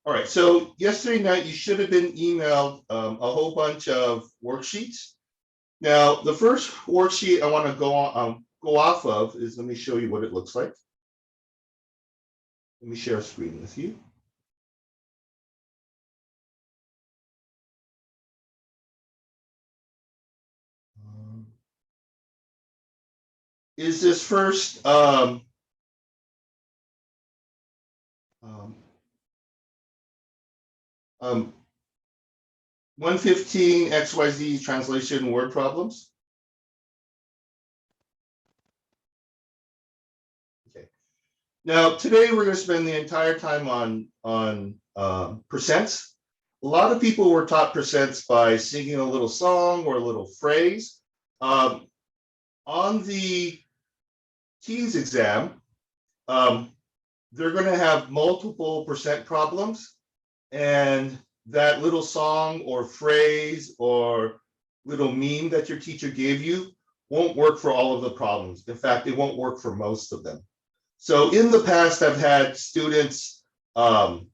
All right, so yesterday night you should have been emailed a whole bunch of worksheets. Now, the first worksheet I want to go off of is, let me show you what it looks like. Let me share a screen with you. Is this first 115 XYZ translation word problems? Okay. Now, today we're going to spend the entire time on percents. A lot of people were taught percents by singing a little song or a little phrase. On the TEAS exam, they're going to have multiple percent problems, and that little song or phrase or little meme that your teacher gave you won't work for all of the problems. In fact, it won't work for most of them. So in the past, I've had students say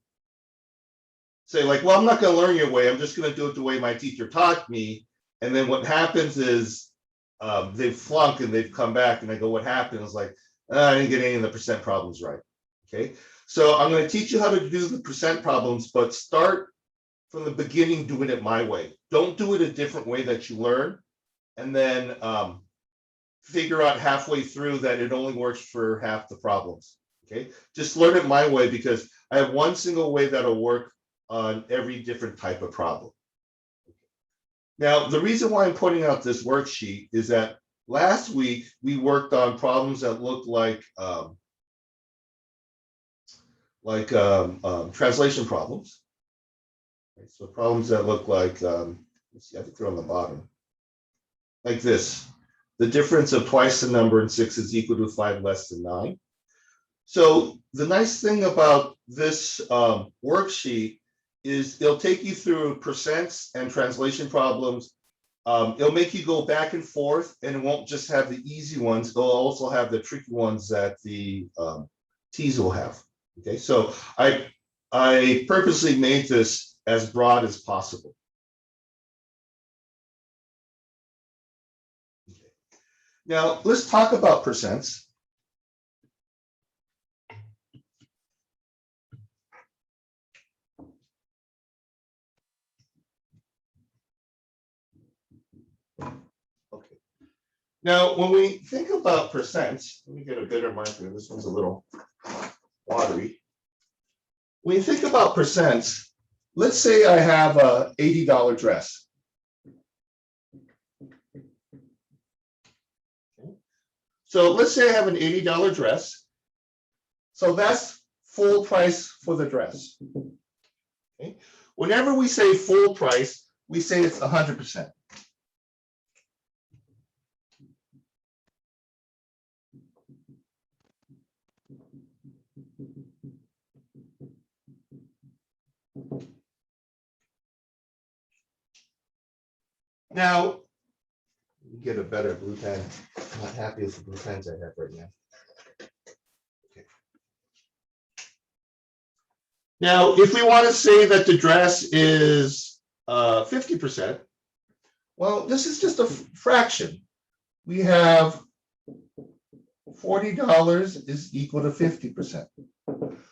like, well, I'm not going to learn your way. I'm just going to do it the way my teacher taught me. And then what happens is they've flunked and they've come back and I go, what happened? It's like, I didn't get any of the percent problems right. Okay, so I'm going to teach you how to do the percent problems, but start from the beginning doing it my way. Don't do it a different way that you learn, and then figure out halfway through that it only works for half the problems. Okay, just learn it my way because I have one single way that'll work on every different type of problem. Now, the reason why I'm putting out this worksheet is that last week we worked on problems that looked like translation problems. Okay, so problems that look like, let's see, I think they're on the bottom, like this. The difference of twice the number in 6 is equal to 5 less than 9. So the nice thing about this worksheet is it'll take you through percents and translation problems. It'll make you go back and forth, and it won't just have the easy ones. It'll also have the tricky ones that the TEAS will have. Okay, so I purposely made this as broad as possible. Okay. Now let's talk about percents. Okay. Now, when we think about percents, let me get a better marker. This one's a little watery. When you think about percents, let's say I have a $80 dress. Okay. So let's say I have an $80 dress. So that's full price for the dress. Okay. Whenever we say full price, we say it's 100%. Now, get a better blue pen. I'm not happy with the blue pens I have right now. Okay. Now, if we want to say that the dress is 50%, well, this is just a fraction. We have $40 is equal to 50%.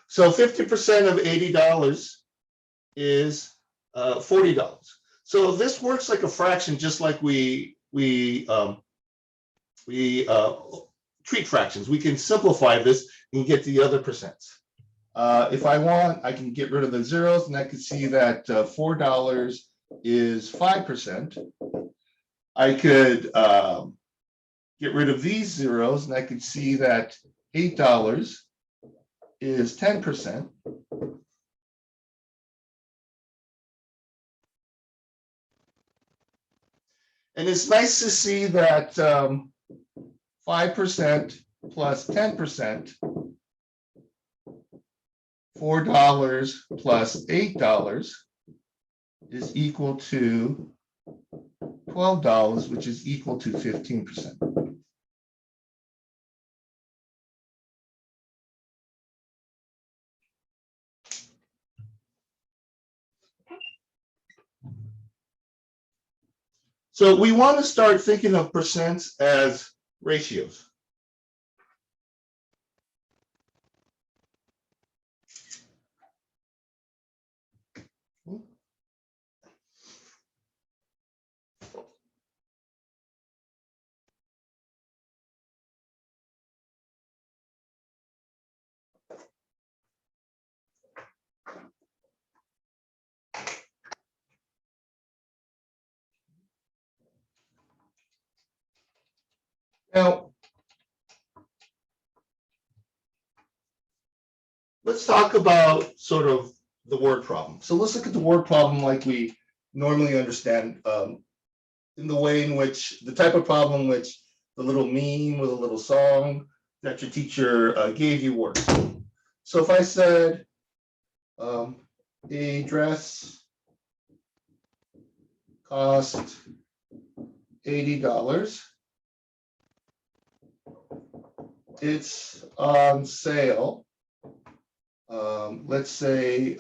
So 50% of $80 is $40. So this works like a fraction, just like we treat fractions. We can simplify this and get the other percents. If I want, I can get rid of the zeros, and I can see that $4 is 5%. I could get rid of these zeros, and I could see that $8 is 10%. And it's nice to see that 5% plus 10%, $4 plus $8 is equal to $12, which is equal to 15%. So we want to start thinking of percents as ratios. Now, let's talk about sort of the word problem. So let's look at the word problem like we normally understand, in the way in which the type of problem which the little meme with a little song that your teacher gave you works. So if I said a dress cost $80, it's on sale, let's say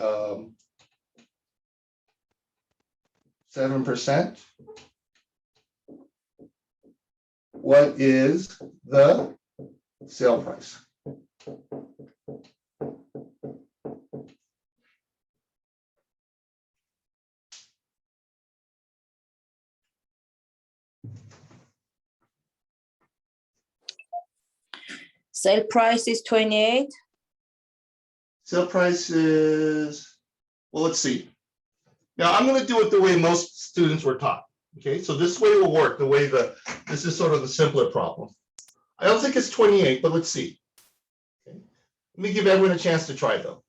7%. What is the sale price? Sale price is 28. Sale price is, well, let's see. Now I'm going to do it the way most students were taught. Okay, so this way will work, the way this is sort of the simpler problem. I don't think it's 28, but let's see. Okay. Let me give everyone a chance to try though.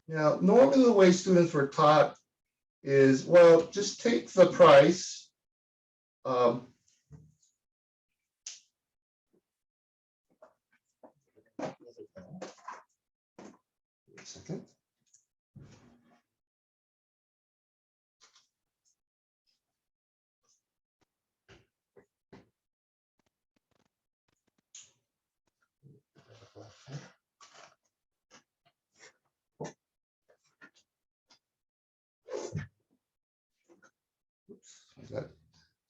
Now, normally the way students were taught is, well, just take the price. Wait a second.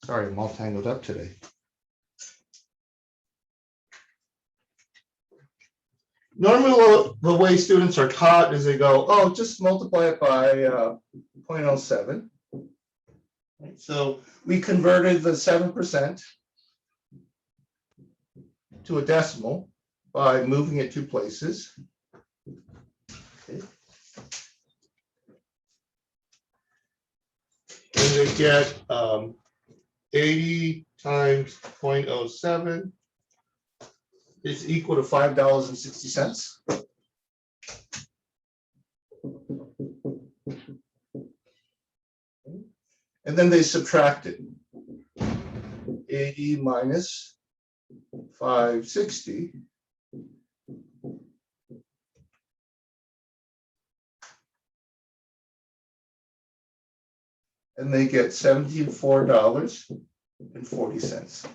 Sorry, I'm all tangled up today. Normally, the way students are taught is they go, oh, just multiply it by 0.07. Right, so we converted the 7% to a decimal by moving it 2 places. Okay. And they get 80 times 0.07 is equal to $5.60. And then they subtracted 80 minus 560. And they get $74.40.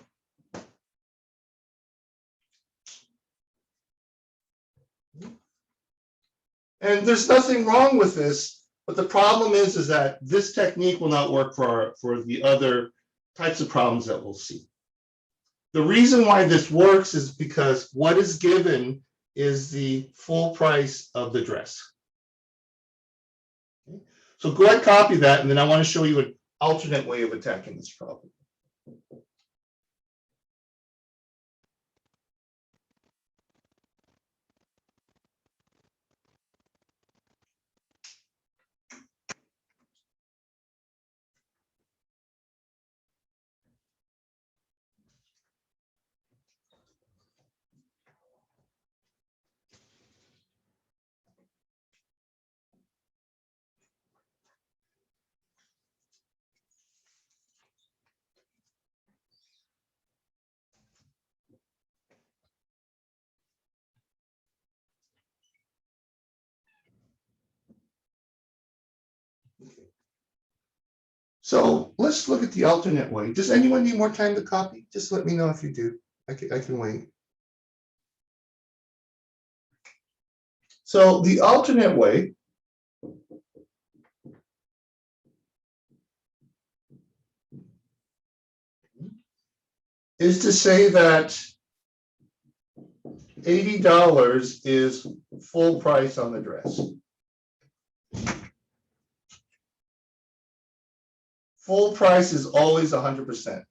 And there's nothing wrong with this, but the problem is that this technique will not work for the other types of problems that we'll see. The reason why this works is because what is given is the full price of the dress. Okay. So go ahead and copy that, and then I want to show you an alternate way of attacking this problem. So let's look at the alternate way. Does anyone need more time to copy? Just let me know if you do. I can wait. So the alternate way is to say that $80 is full price on the dress. Full price is always 100%.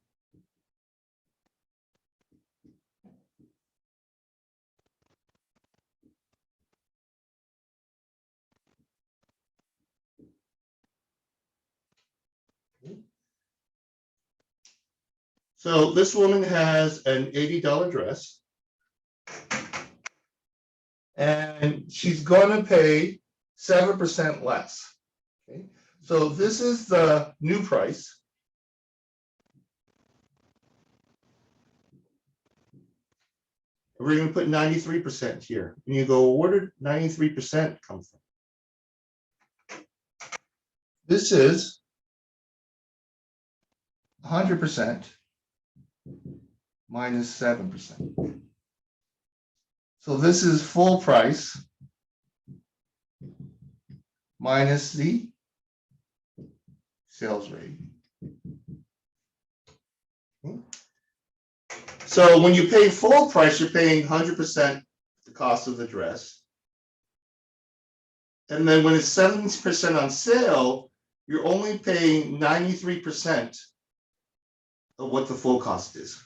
So this woman has an $80 dress, and she's going to pay 7% less. Okay, so this is the new price. We're going to put 93% here. And you go, where did 93% come from? This is 100% minus 7%. So this is full price minus the sales rate. So when you pay full price, you're paying 100% the cost of the dress. And then when it's 7% on sale, you're only paying 93% of what the full cost is.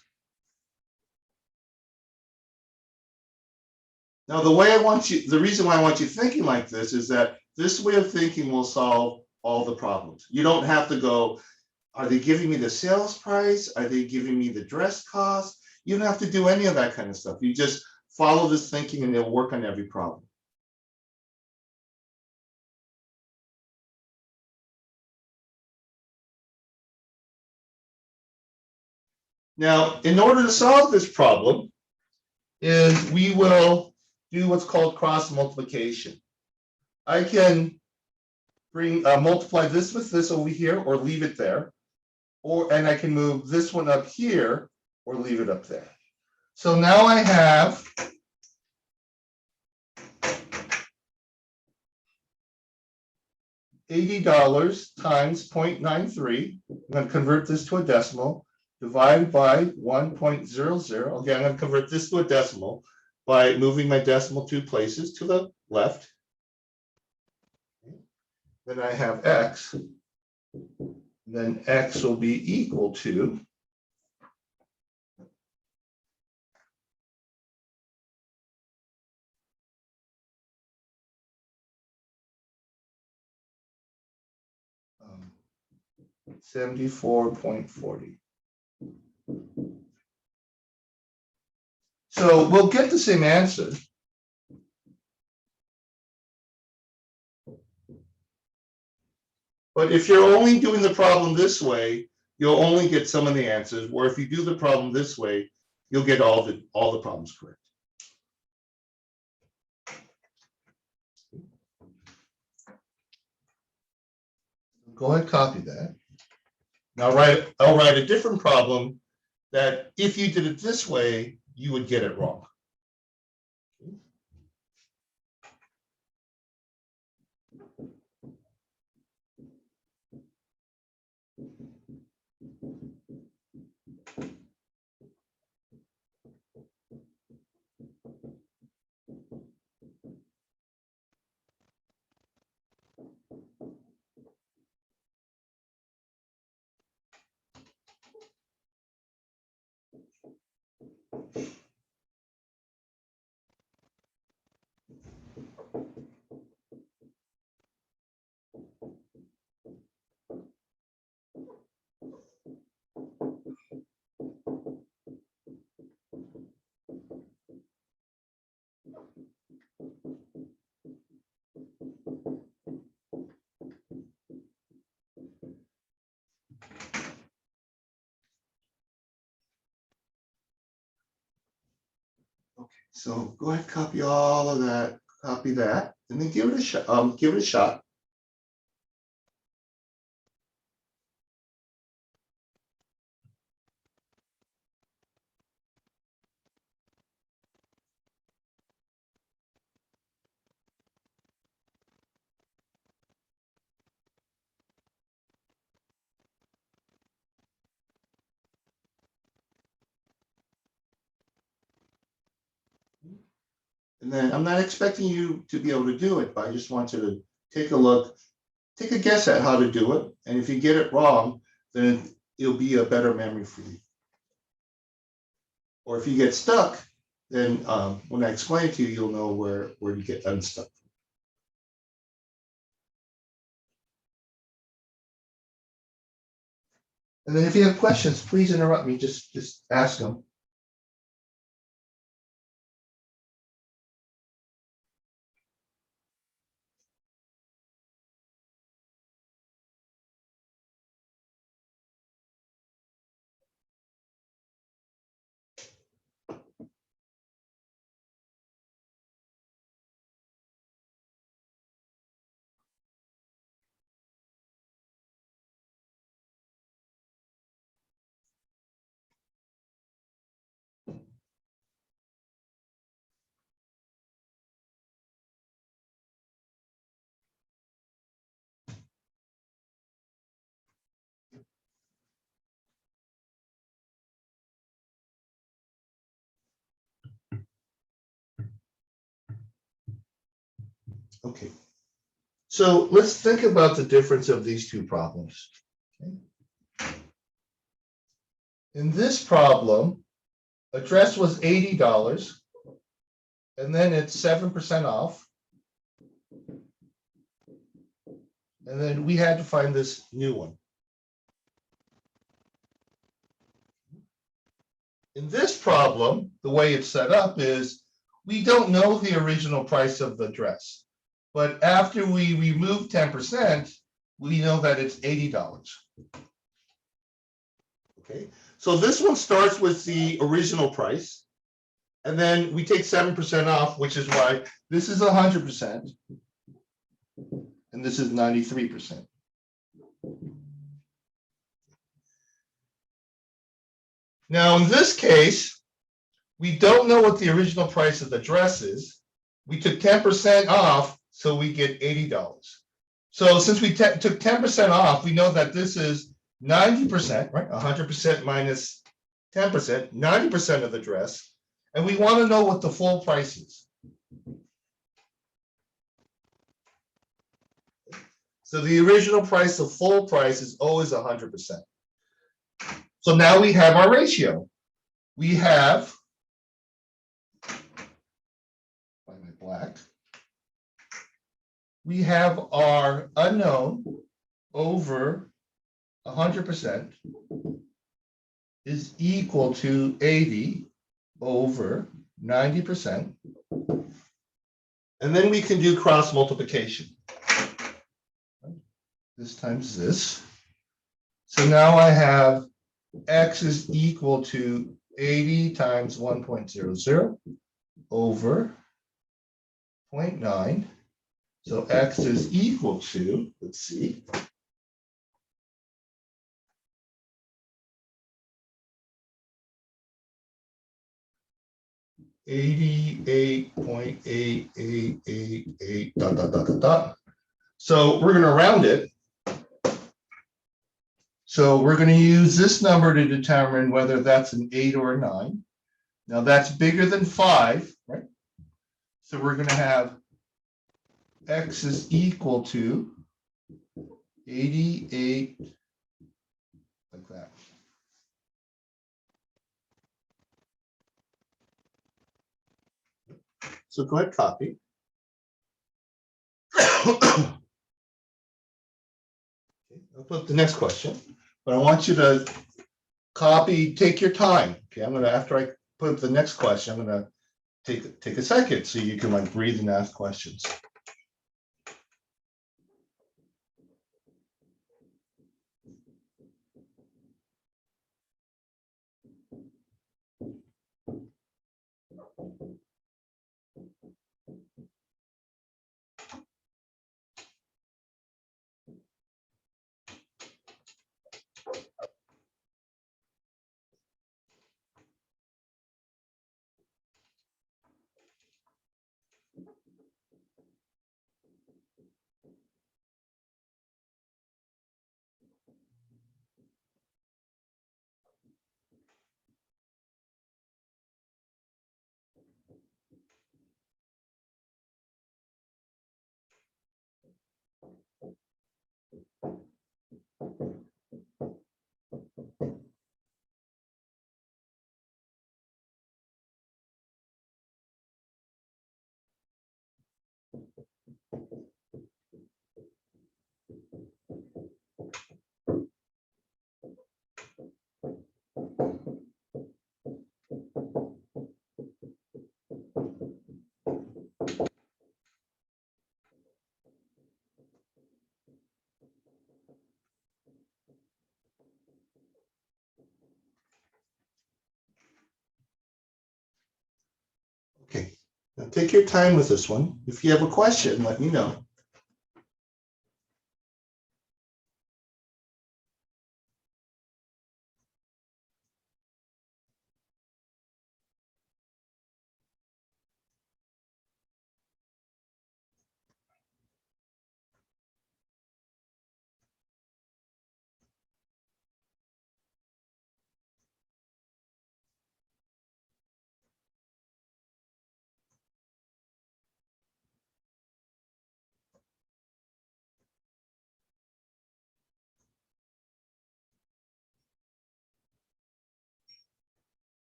Now, the reason why I want you thinking like this is that this way of thinking will solve all the problems. You don't have to go, are they giving me the sales price? Are they giving me the dress cost? You don't have to do any of that kind of stuff. You just follow this thinking and it'll work on every problem. Now, in order to solve this problem, we will do what's called cross multiplication. I can multiply this with this over here or leave it there, and I can move this one up here or leave it up there. So now I have $80 times 0.93. I'm going to convert this to a decimal. Divide by 1.00. Okay, I'm going to convert this to a decimal by moving my decimal 2 places to the left. Then I have x. Then x will be equal to um, 74.40. So we'll get the same answer. But if you're only doing the problem this way, you'll only get some of the answers, where if you do the problem this way, you'll get all the problems correct. Go ahead, copy that. Now I'll write a different problem that if you did it this way, you would get it wrong. Okay, so go ahead, copy all of that, copy that, and then give it a shot. And then I'm not expecting you to be able to do it, but I just want you to take a look, take a guess at how to do it. And if you get it wrong, then it'll be a better memory for you. Or if you get stuck, then when I explain it to you, you'll know where to get unstuck. And then if you have questions, please interrupt me, just ask them. Okay. So let's think about the difference of these two problems. Okay. In this problem, address was $80, and then it's 7% off. And then we had to find this new one. In this problem, the way it's set up is we don't know the original price of the dress, but after we remove 10%, we know that it's $80. Okay, so this one starts with the original price, and then we take 7% off, which is why this is 100%, and this is 93%. Now, in this case, we don't know what the original price of the dress is. We took 10% off, so we get $80. So since we took 10% off, we know that this is 90%, right? 100% minus 10%, 90% of the dress. And we want to know what the full price is. So the original price, the full price is always 100%. So now we have our ratio. We have, by my black, we have our unknown over 100% is equal to 80 over 90%. And then we can do cross multiplication. This times this. So now I have x is equal to 80 times 1.00 over 0.9. So x is equal to, let's see, 88.8888 dot dot dot dot dot. So we're going to round it. So we're going to use this number to determine whether that's an 8 or a 9. Now that's bigger than 5, right? So we're going to have x is equal to 88, like that. So go ahead, copy. Okay, I'll put the next question, but I want you to copy, take your time. Okay, I'm gonna, after I put up the next question, I'm gonna take a second so you can like breathe and ask questions. Okay, now take your time with this one. If you have a question, let me know.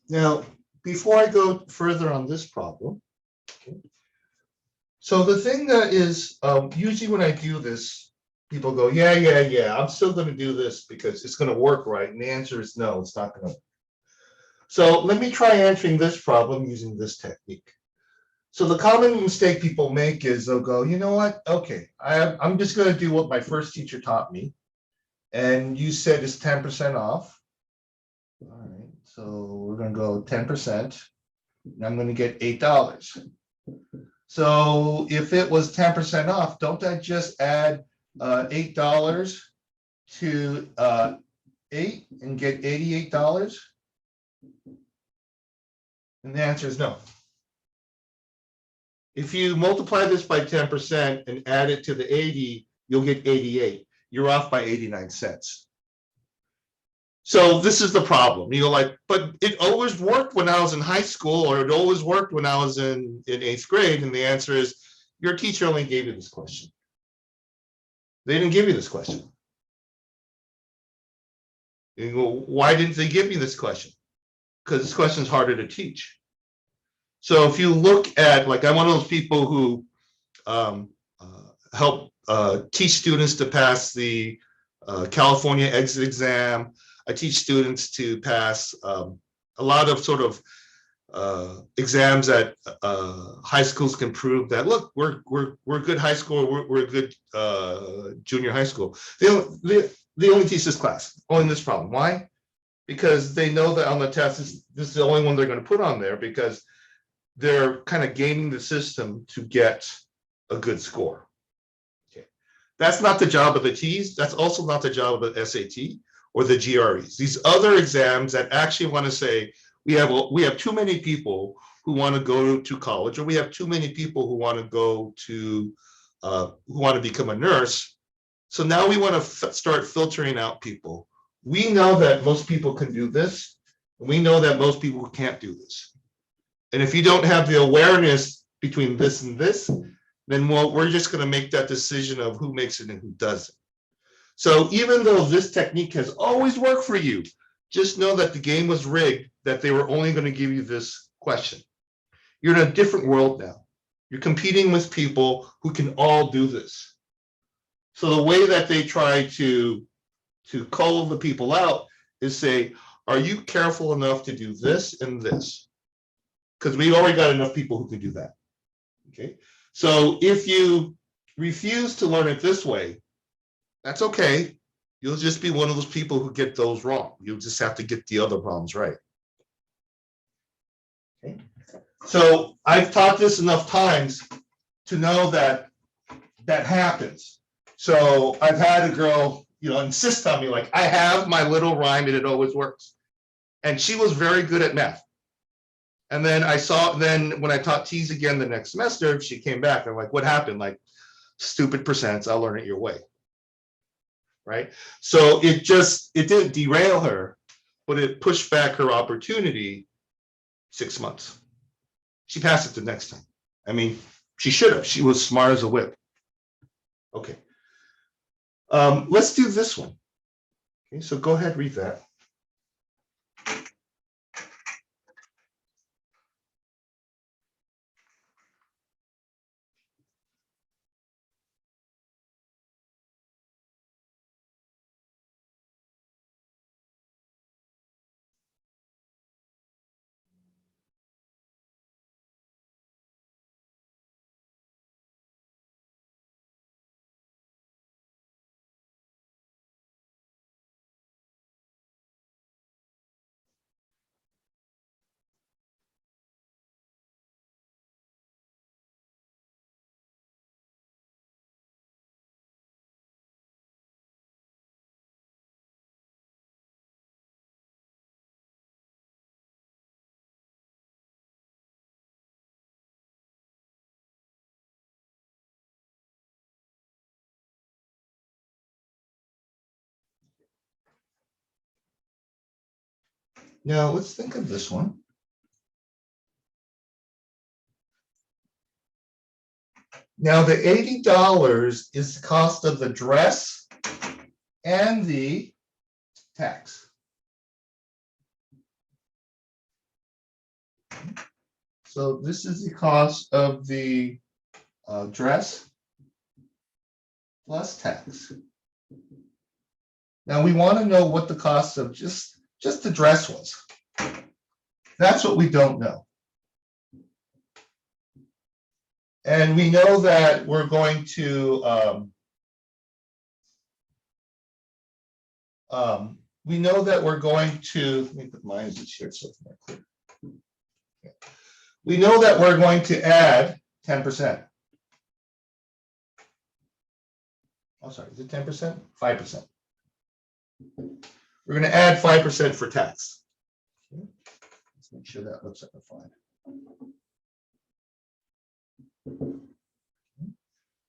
Now, before I go further on this problem, okay, so the thing that is usually when I do this, people go, yeah, I'm still going to do this because it's going to work, right? And the answer is no, it's not going to. So let me try answering this problem using this technique. So the common mistake people make is they'll go, you know what? Okay, I'm just going to do what my first teacher taught me. And you said it's 10% off. All right, so we're going to go 10%. And I'm going to get $8. So if it was 10% off, don't I just add $8 to 8 and get $88? And the answer is no. If you multiply this by 10% and add it to the 80, you'll get 88. You're off by 89 cents. So this is the problem. You're like, but it always worked when I was in high school, or it always worked when I was in 8th grade. And the answer is, your teacher only gave you this question. They didn't give you this question. You go, why didn't they give me this question? Because this question is harder to teach. So if you look at, like, I'm one of those people who help teach students to pass the California exit exam. I teach students to pass a lot of sort of exams that high schools can prove that, look, we're a good high school, we're a good junior high school. They only teach this class, only this problem. Why? Because they know that on the test, this is the only one they're going to put on there, because they're kind of gaming the system to get a good score. Okay, that's not the job of the TEAS. That's also not the job of the SAT or the GREs. These other exams that actually want to say, we have too many people who want to go to college, or we have too many people who want to go to who want to become a nurse. So now we want to start filtering out people. We know that most people can do this, and we know that most people can't do this. And if you don't have the awareness between this and this, then we're just going to make that decision of who makes it and who doesn't. So even though this technique has always worked for you, just know that the game was rigged, that they were only going to give you this question. You're in a different world now. You're competing with people who can all do this. So the way that they try to call the people out is say, are you careful enough to do this and this? Because we've already got enough people who can do that. Okay, so if you refuse to learn it this way, that's okay. You'll just be one of those people who get those wrong. You'll just have to get the other problems right. Okay, so I've taught this enough times to know that that happens. So I've had a girl, insist on me, like, I have my little rhyme and it always works. And she was very good at math. And then when I taught TEAS again the next semester, she came back. I'm like, what happened? Like, stupid percents, I'll learn it your way. Right? So it didn't derail her, but it pushed back her opportunity 6 months. She passed it the next time. I mean, she should have. She was smart as a whip. Okay. Let's do this one. Okay, so go ahead, read that. Now let's think of this one. Now the $80 is the cost of the dress and the tax. So this is the cost of the dress plus tax. Now we want to know what the cost of just the dress was. That's what we don't know. And we know that we're going to let me put mine as a shared so it's more clear. Okay. We know that we're going to add 10%. Oh, sorry, is it 10%? 5%. We're going to add 5% for tax. Okay. Let's make sure that looks like a 5.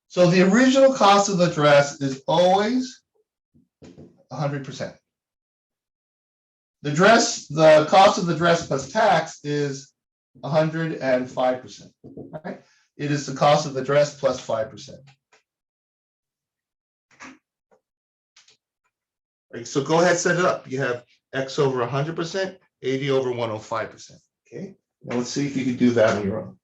So the original cost of the dress is always 100%. The cost of the dress plus tax is 105%. Right? It is the cost of the dress plus 5%. Right, so go ahead, set it up. You have X over 100%, 80 over 105%. Okay. Now let's see if you can do that on your own.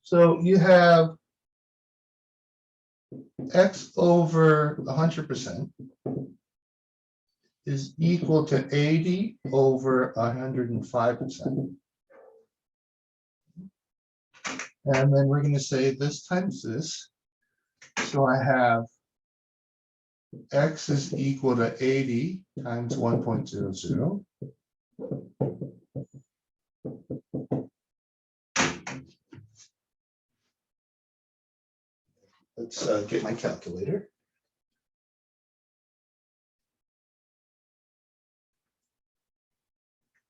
So you have X over 100% is equal to 80 over 105%. And then we're going to say this times this. So I have X is equal to 80 times 1.00. Let's get my calculator.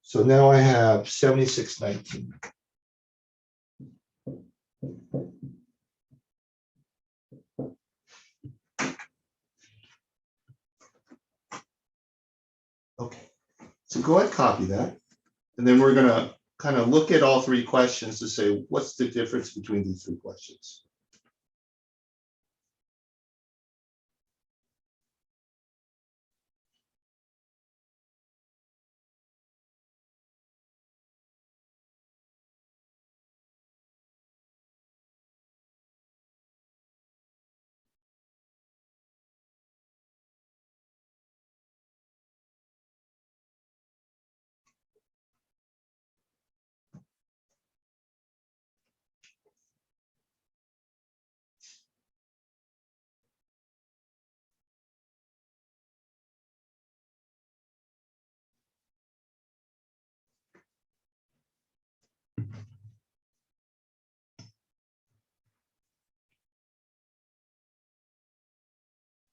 So now I have 7619. Okay, so go ahead and copy that. And then we're gonna kind of look at all three questions to say, what's the difference between these three questions?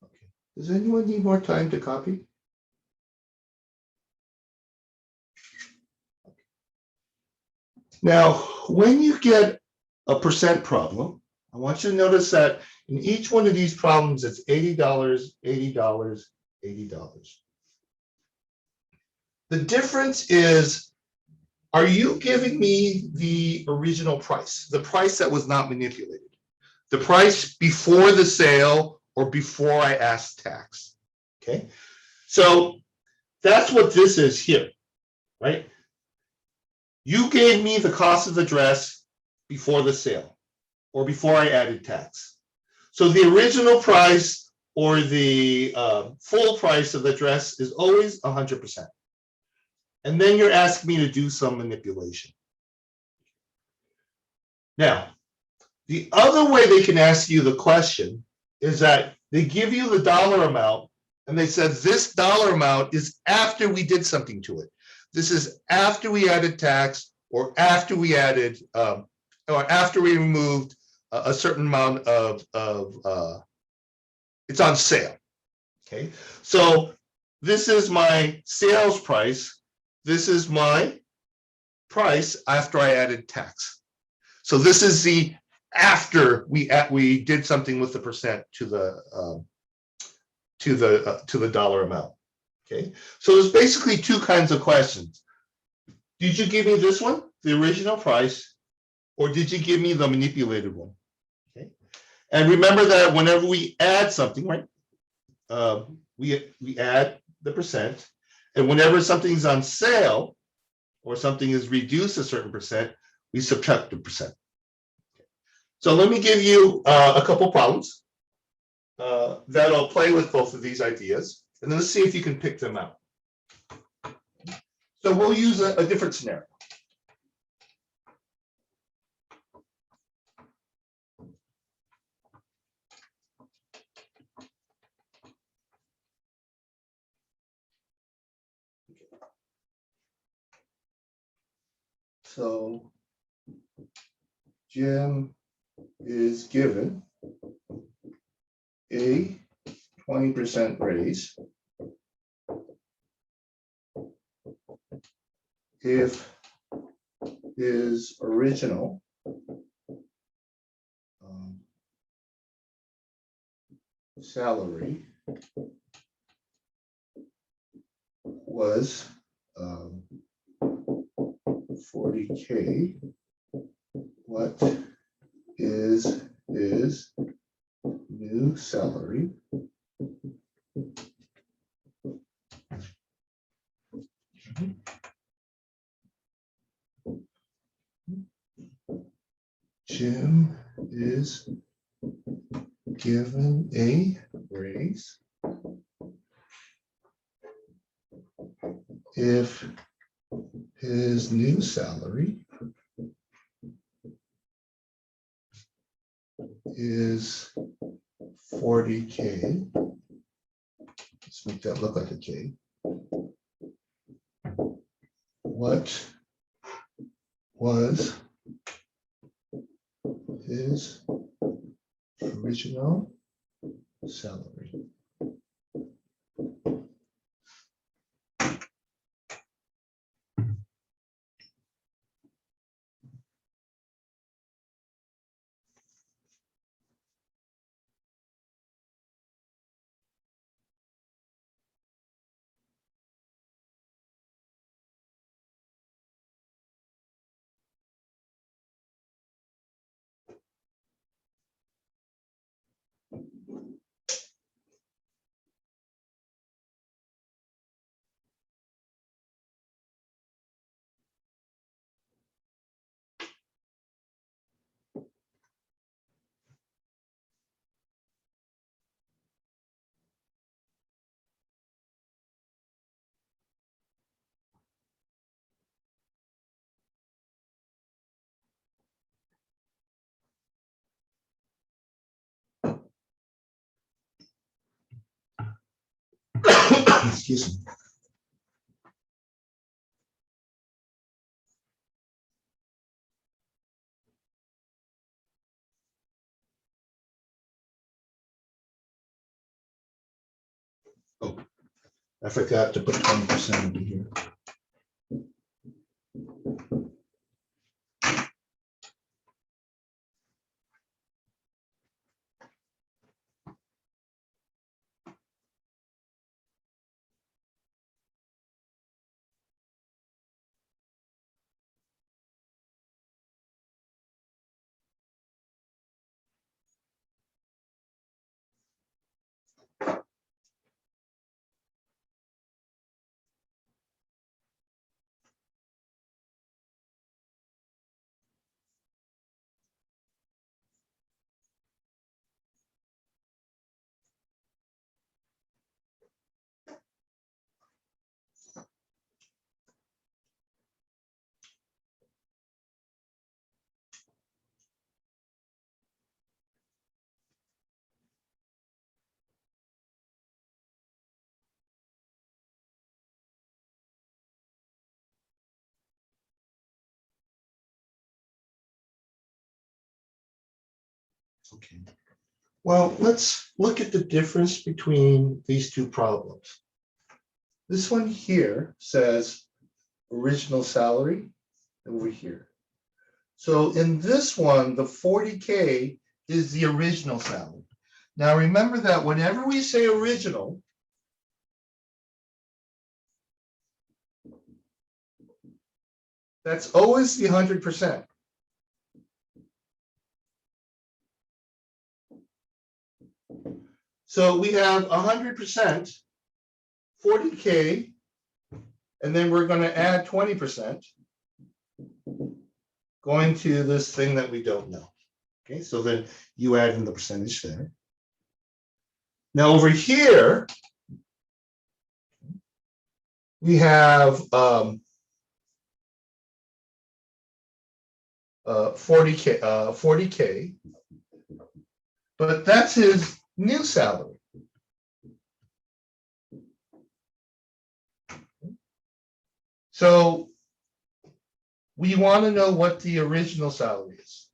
Okay. Does anyone need more time to copy? Now, when you get a percent problem, I want you to notice that in each one of these problems, it's $80, $80, $80. The difference is, are you giving me the original price, the price that was not manipulated, the price before the sale or before I asked tax? Okay, so that's what this is here, right? You gave me the cost of the dress before the sale or before I added tax. So the original price or the full price of the dress is always 100%. And then you're asking me to do some manipulation. Now, the other way they can ask you the question is that they give you the dollar amount and they said this dollar amount is after we did something to it. This is after we added tax or after we added or after we removed a certain amount of it's on sale. Okay, so this is my sales price. This is my price after I added tax. So this is the after we did something with the percent to the dollar amount. Okay, so there's basically two kinds of questions. Did you give me this one, the original price, or did you give me the manipulated one? Okay, and remember that whenever we add something, right, we add the percent, and whenever something's on sale or something is reduced a certain percent, we subtract the percent. So let me give you a couple problems that'll play with both of these ideas, and then let's see if you can pick them out. So we'll use a different scenario. So Jim is given a 20% raise if his original salary was 40K. What is his new salary? Jim is given a raise if his new salary is 40K. make that look like a K. What was his original salary? Excuse me. Oh, I forgot to put 20% over here. Okay. Well, let's look at the difference between these two problems. This one here says original salary over here. So in this one, the 40K is the original salary. Now remember that whenever we say original, that's always the 100%. So we have 100%, 40K, and then we're going to add 20%, going to this thing that we don't know. Okay, so then you add in the percentage there. Now over here, we have 40K, but that's his new salary. So we want to know what the original salary is.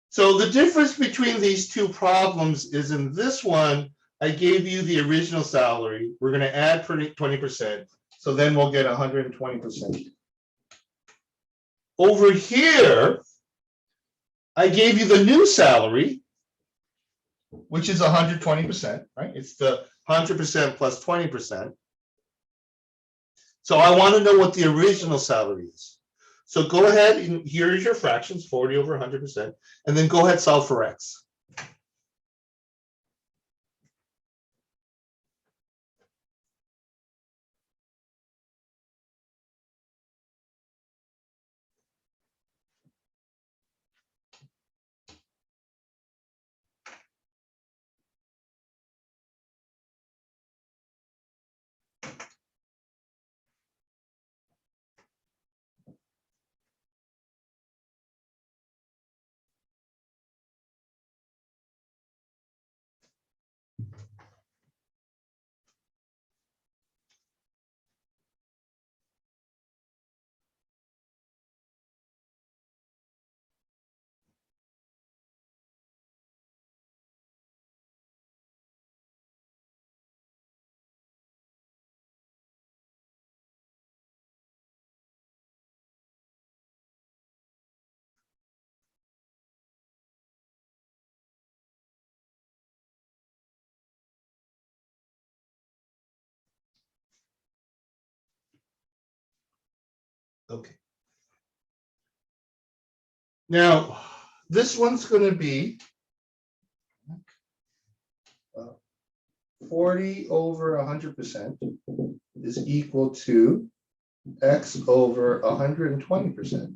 So the difference between these two problems is in this one, I gave you the original salary. We're going to add 20%. So then we'll get 120%. Over here, I gave you the new salary, which is 120%, right? It's the 100% plus 20%. So I want to know what the original salary is. So go ahead and here is your fractions, 40 over 100%, and then go ahead, solve for x. Okay. Now, this one's going to be 40 over 100% is equal to x over 120%.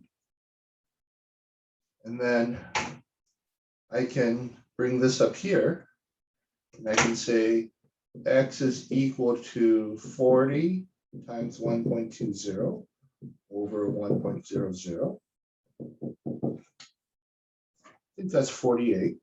And then I can bring this up here, and I can say x is equal to 40 times 1.20 over 1.00. I think that's 48.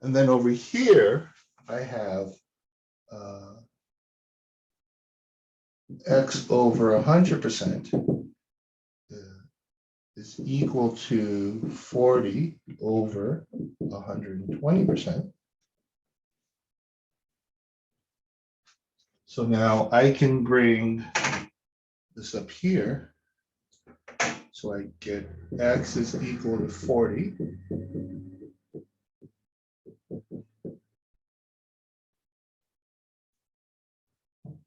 And then over here, I have x over 100% is equal to 40 over 120%. So now I can bring this up here. So I get x is equal to 40.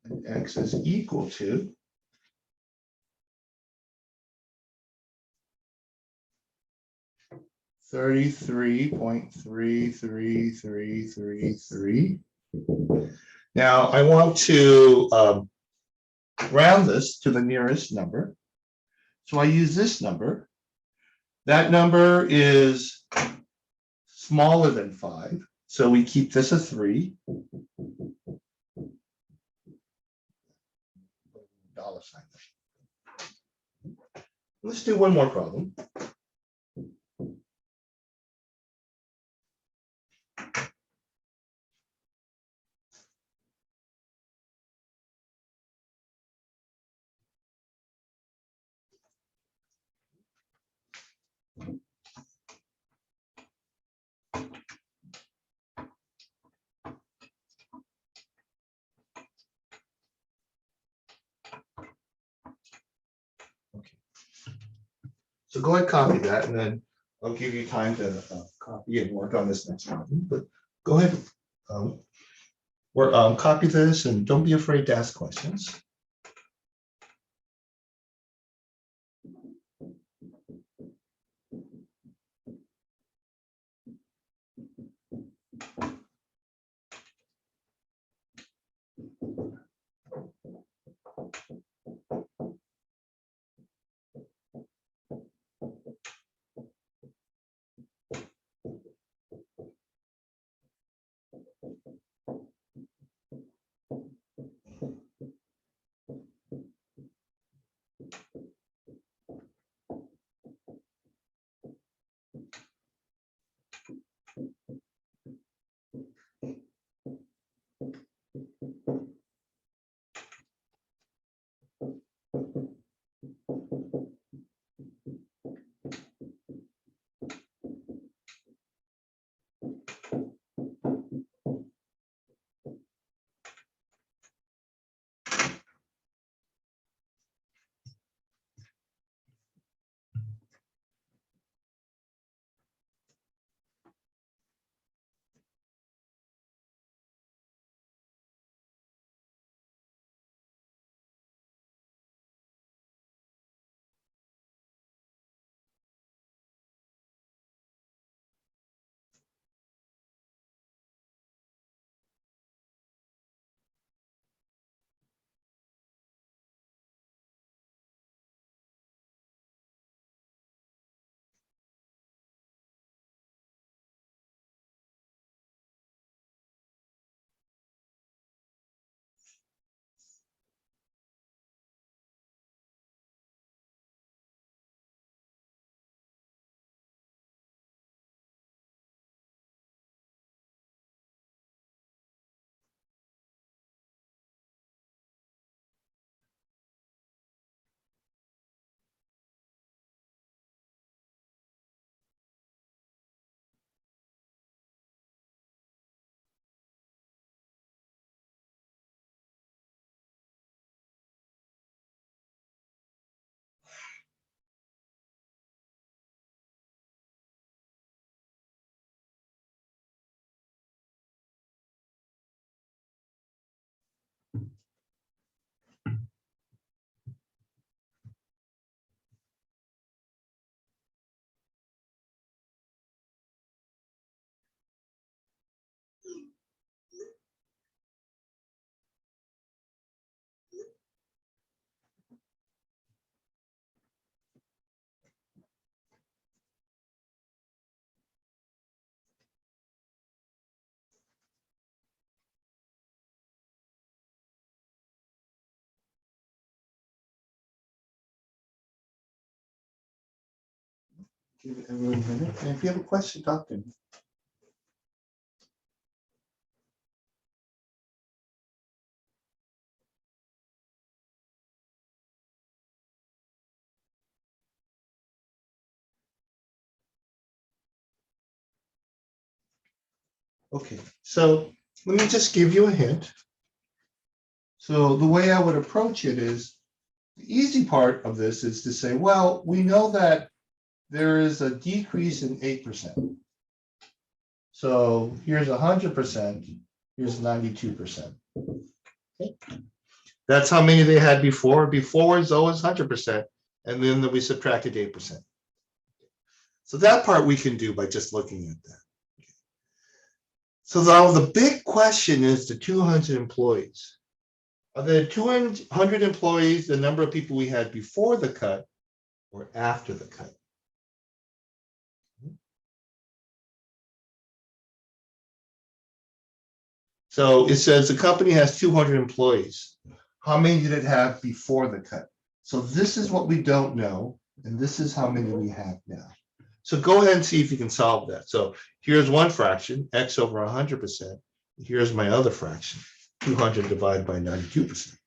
And x is equal to 33.33333. Now I want to round this to the nearest number. So I use this number. That number is smaller than 5. So we keep this a 3. $sign. Let's do one more problem. So go ahead, copy that, and then I'll give you time to copy and work on this next problem. But go ahead, copy this, and don't be afraid to ask questions. Give everyone a minute. And if you have a question, talk to me. Okay, so let me just give you a hint. So the way I would approach it is, the easy part of this is to say, well, we know that there is a decrease in 8%. So here's 100%, here's 92%. Okay. That's how many they had before. Before is always 100%, and then we subtracted 8%. So that part we can do by just looking at that. So now the big question is the 200 employees. Are the 200 employees the number of people we had before the cut or after the cut? So it says the company has 200 employees. How many did it have before the cut? So this is what we don't know, and this is how many we have now. So go ahead and see if you can solve that. So here's one fraction, x over 100%. Here's my other fraction, 200 divided by 92%.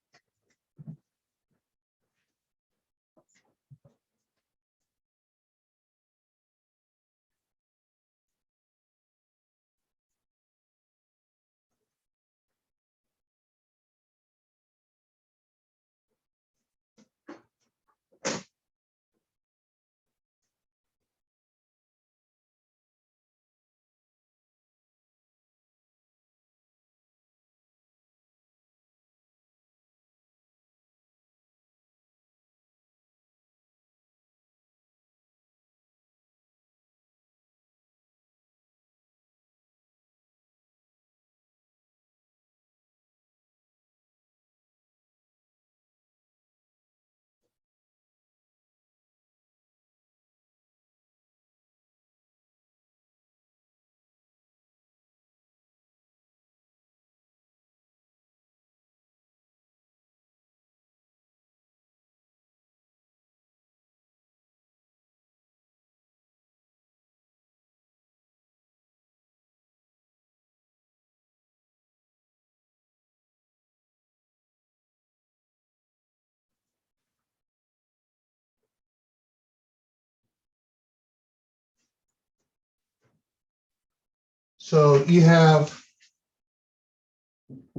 So you have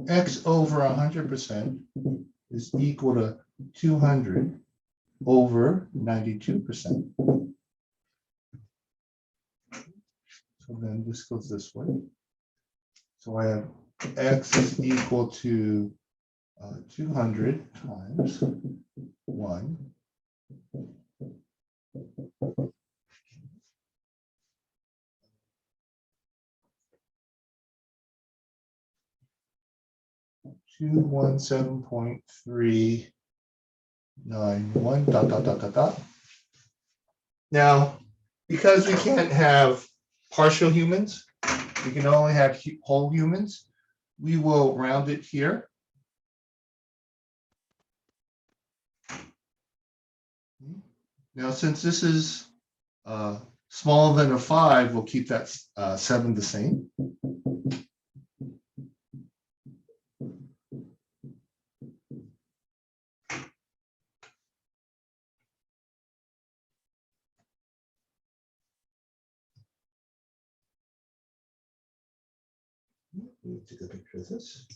x over 100% is equal to 200 over 92%. So then this goes this way. So I have x is equal to 200 times 1. Two 117.391 dot dot dot dot dot. Now, because we can't have partial humans, we can only have whole humans. We will round it here. Now, since this is smaller than a 5, we'll keep that 7 the same. Let me take a picture of this.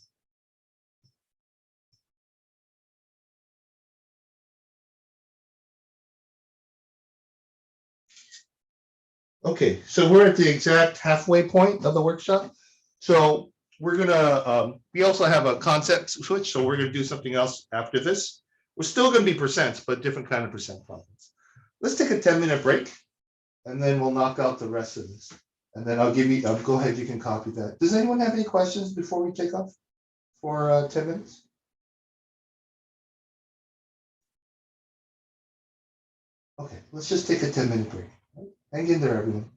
Okay, so we're at the exact halfway point of the workshop. So we're gonna, we also have a concept switch, so we're gonna do something else after this. We're still gonna be percents, but different kind of percent problems. Let's take a 10-minute break, and then we'll knock out the rest of this. And then I'll give you, go ahead, you can copy that. Does anyone have any questions before we take off for 10 minutes? Okay, let's just take a 10-minute break. Hang in there, everyone.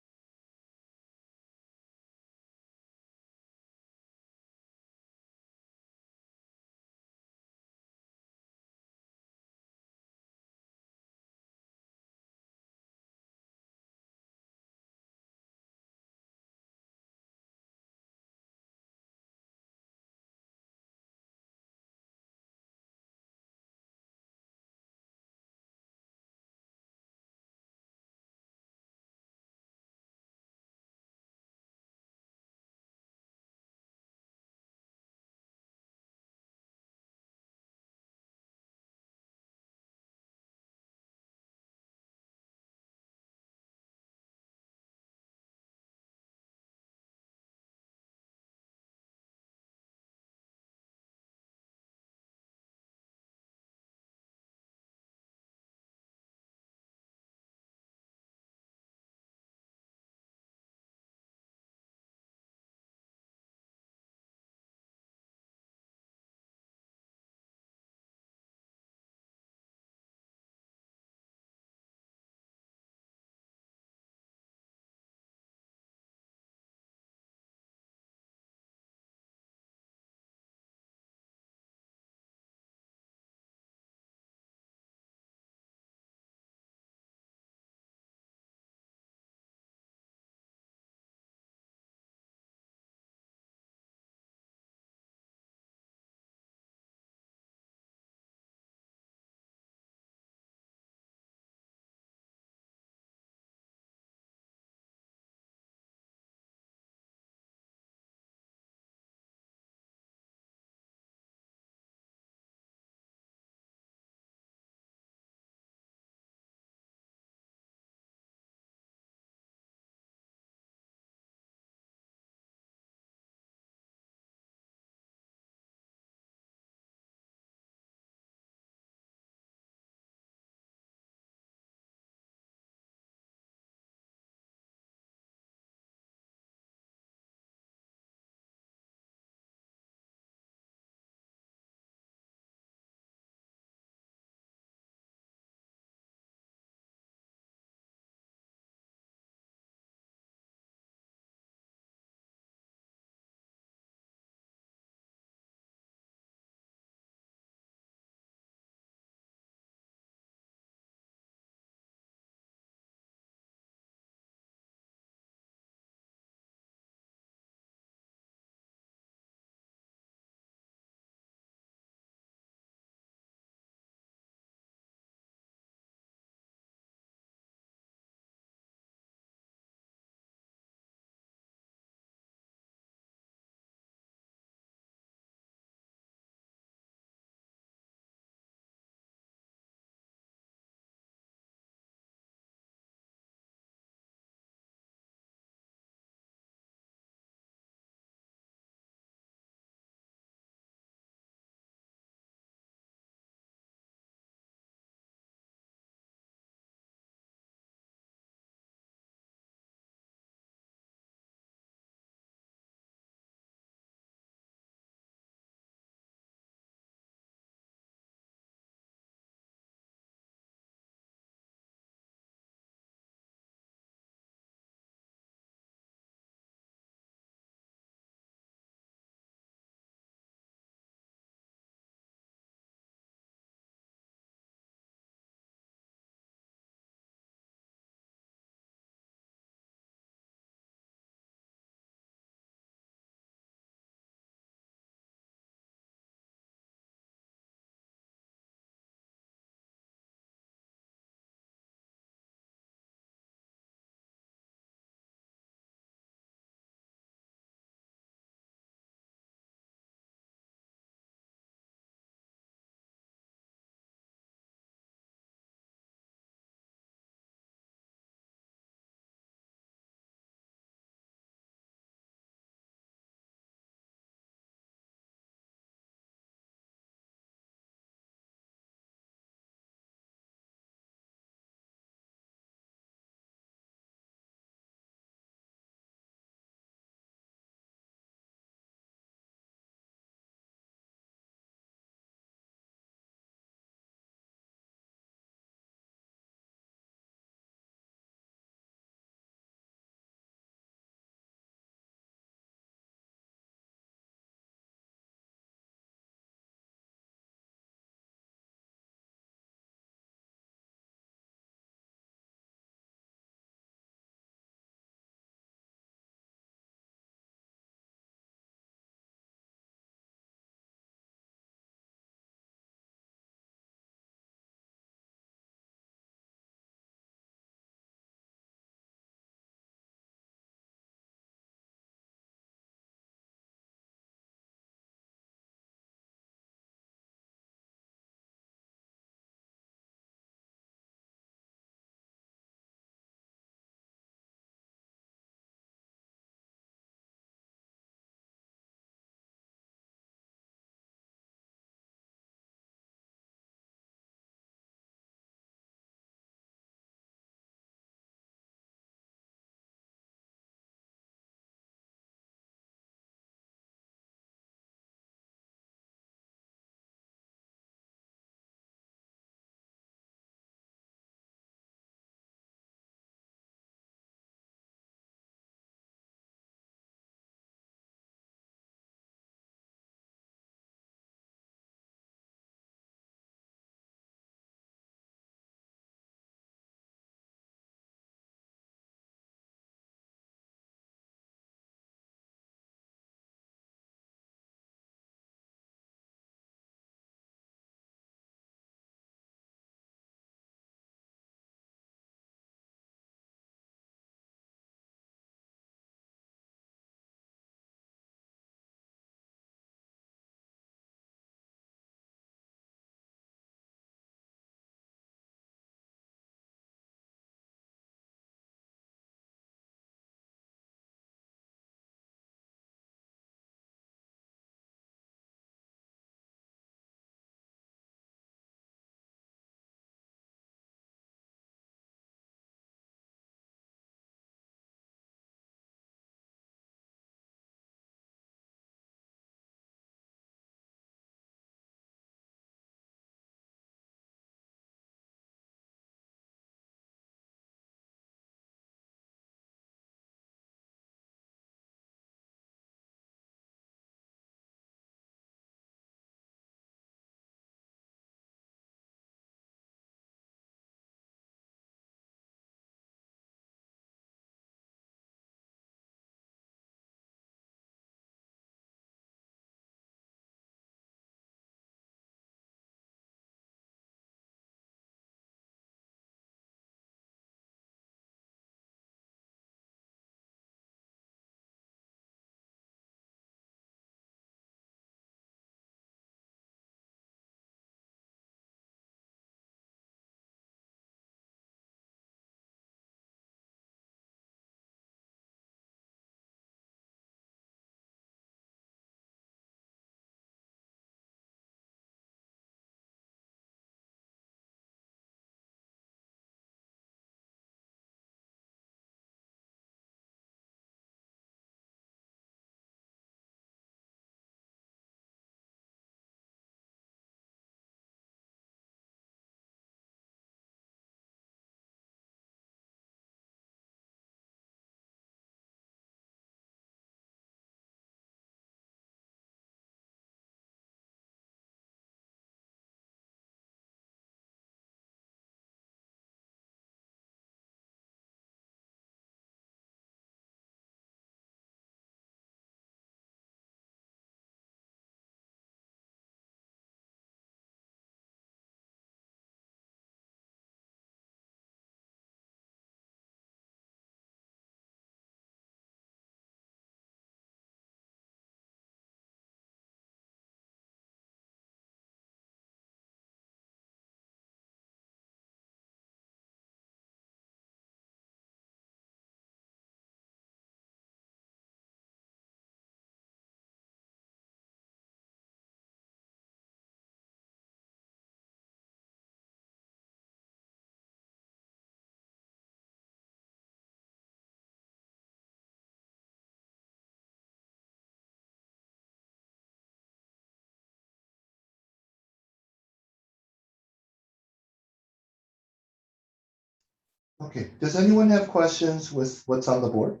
Okay, does anyone have questions with what's on the board?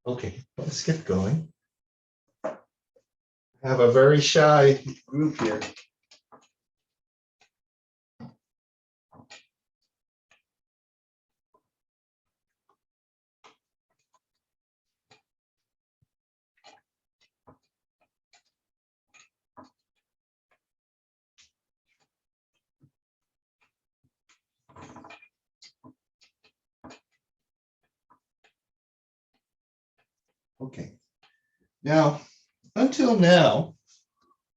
Okay, let's get going. I have a very shy group here. Okay, now, until now,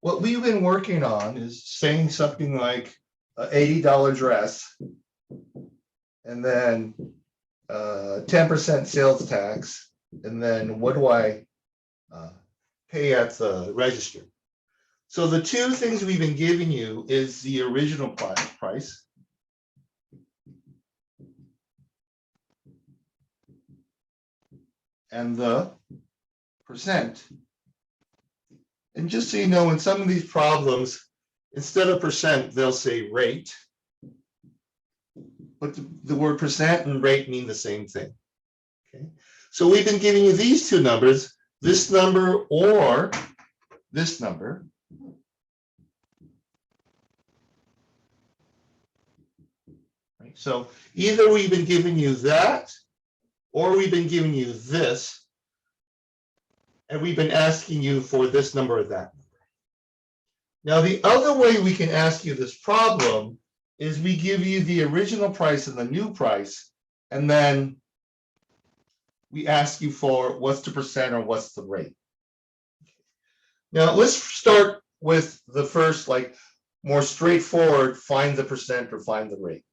what we've been working on is saying something like $80 dress, and then 10% sales tax, and then what do I pay at the register? So the two things we've been giving you is the original price, and the percent. And just so you know, in some of these problems, instead of percent, they'll say rate. But the word percent and rate mean the same thing. Okay. So we've been giving you these two numbers, this number or this number. Right? So either we've been giving you that, or we've been giving you this, and we've been asking you for this number or that number. Now, the other way we can ask you this problem is we give you the original price and the new price, and then we ask you for what's the percent or what's the rate. Now, let's start with the first, like, more straightforward, find the percent or find the rate.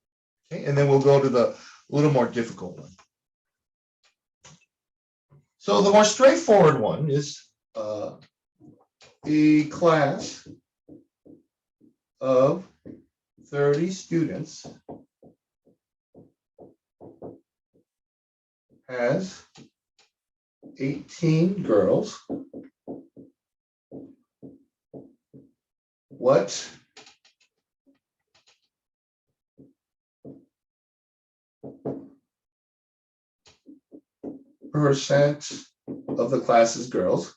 Okay, and then we'll go to the little more difficult one. So the more straightforward one is a class of 30 students has 18 girls. What percent of the class is girls?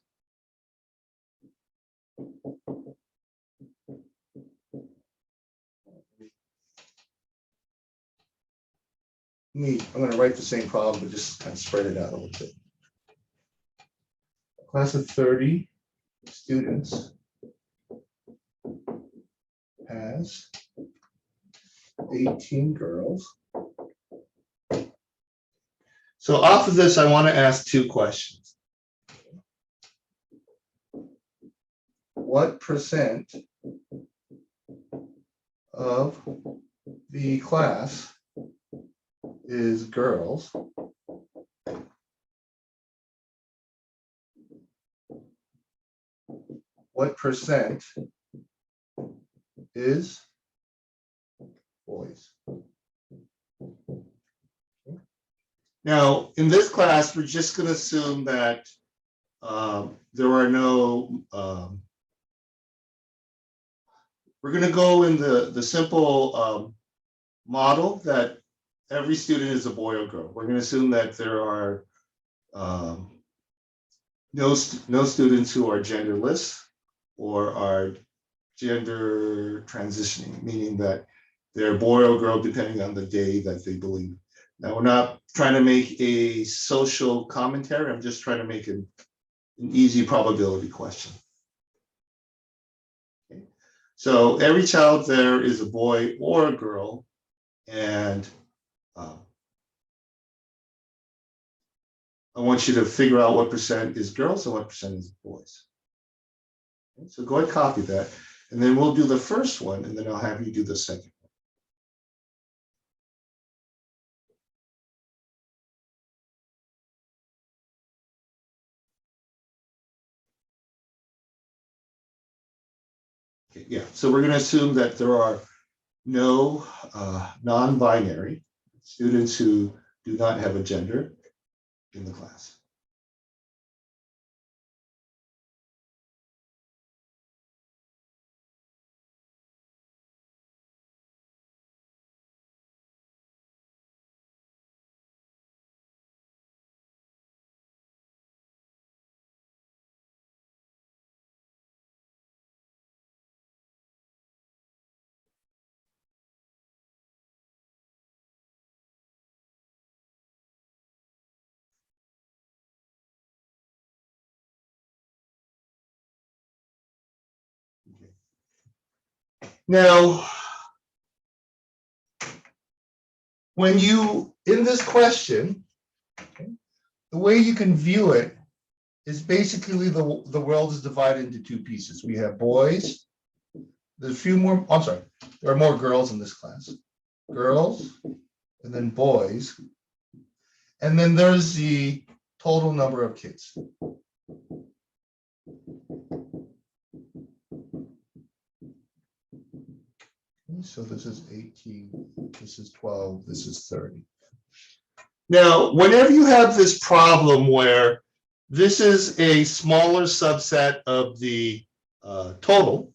I'm going to write the same problem, but just kind of spread it out a little bit. A class of 30 students has 18 girls. So off of this, I want to ask two questions. What percent of the class is girls? What percent is boys? Now, in this class, we're just going to assume that there are no, we're going to go in the simple model that every student is a boy or girl. We're going to assume that there are no students who are genderless or are gender transitioning, meaning that they're boy or girl depending on the day that they believe. Now, we're not trying to make a social commentary. I'm just trying to make an easy probability question. Okay. So every child there is a boy or a girl, and I want you to figure out what percent is girls and what percent is boys. Okay. So go ahead and copy that, and then we'll do the first one, and then I'll have you do the second. Okay, yeah, so we're going to assume that there are no non-binary students who do not have a gender in the class. Now, when you, in this question, okay, the way you can view it is basically the world is divided into two pieces. We have boys. There's a few more, I'm sorry, there are more girls in this class. Girls, and then boys. And then there's the total number of kids. So this is 18, this is 12, this is 30. Now, whenever you have this problem where this is a smaller subset of the total,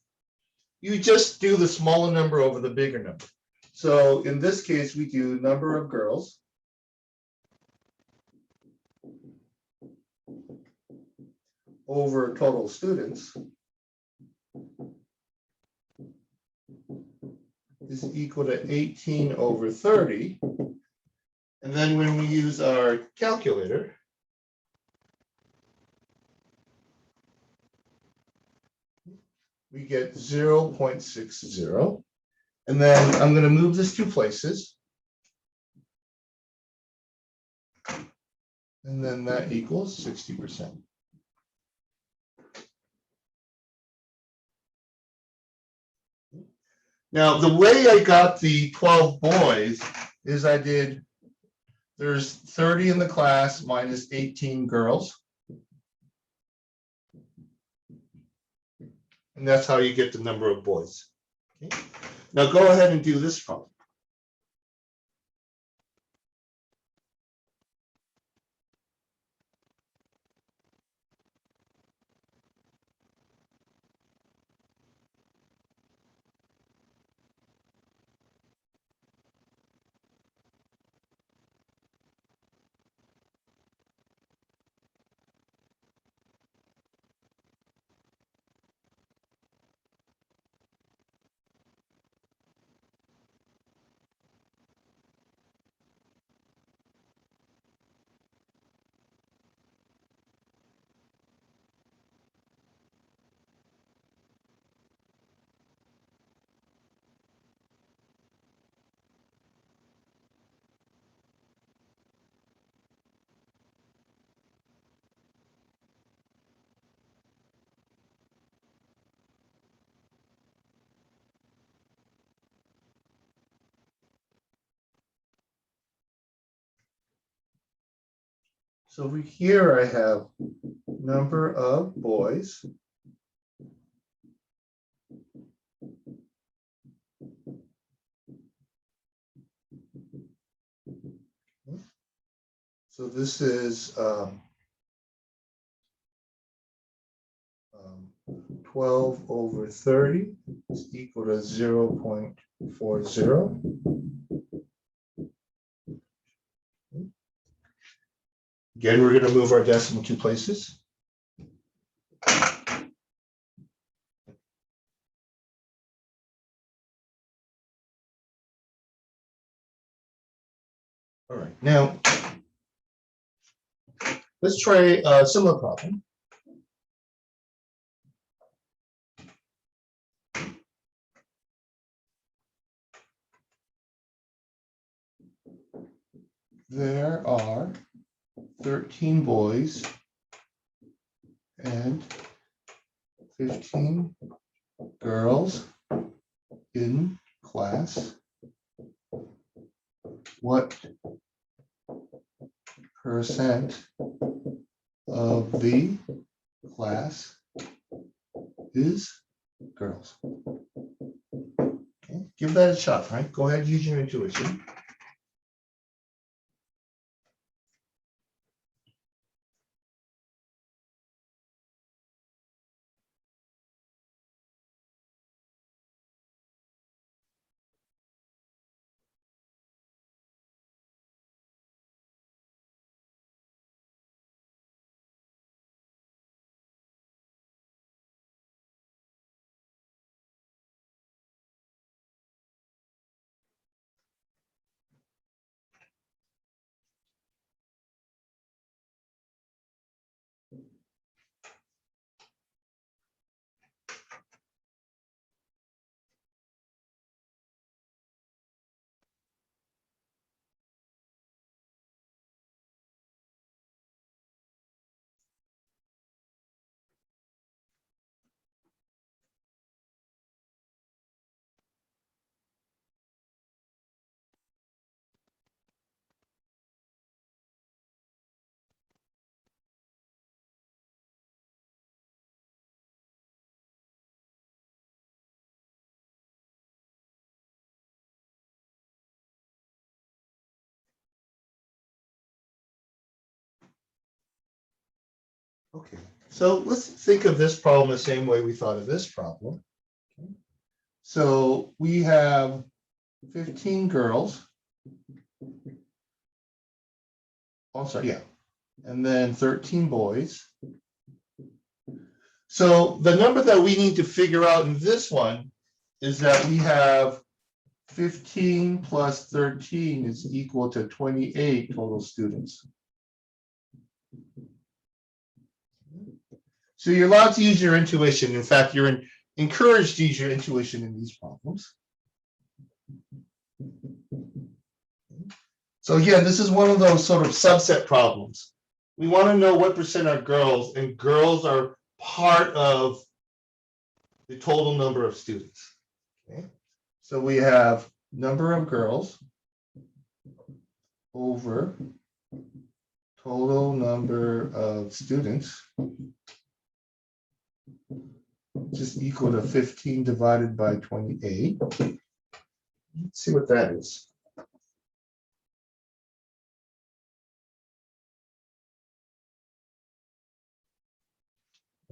you just do the smaller number over the bigger number. So in this case, we do number of girls over total students is equal to 18 over 30. And then when we use our calculator, we get 0.60. And then I'm going to move this 2 places. And then that equals 60%. Now, the way I got the 12 boys is I did, there's 30 in the class minus 18 girls. And that's how you get the number of boys. Okay. Now go ahead and do this problem. So over here I have number of boys so this is 12 over 30 is equal to 0.40. Again, we're going to move our decimal 2 places. All right, now let's try a similar problem. There are 13 boys and 15 girls in class. What percent of the class is girls? Okay, give that a shot, right? Go ahead, use your intuition. Okay, so let's think of this problem the same way we thought of this problem. So we have 15 girls. Oh, sorry, yeah. And then 13 boys. So the number that we need to figure out in this one is that we have 15 plus 13 is equal to 28 total students. So you're allowed to use your intuition. In fact, you're encouraged to use your intuition in these problems. So again, this is one of those sort of subset problems. We want to know what percent are girls, and girls are part of the total number of students. Okay. So we have number of girls over total number of students, which is equal to 15 divided by 28. Let's see what that is.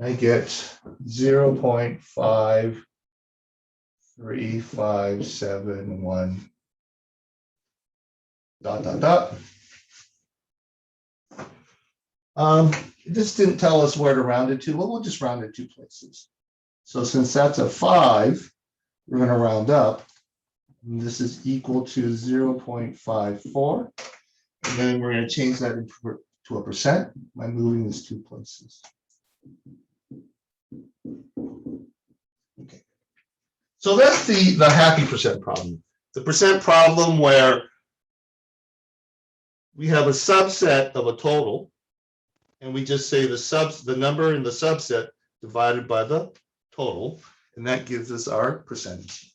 I get 0.53571 ... This didn't tell us where to round it to. Well, we'll just round it 2 places. So since that's a 5, we're going to round up. And this is equal to 0.54. And then we're going to change that to a percent by moving this 2 places. Okay. So that's the happy percent problem. The percent problem where we have a subset of a total, and we just say the number in the subset divided by the total, and that gives us our percentage.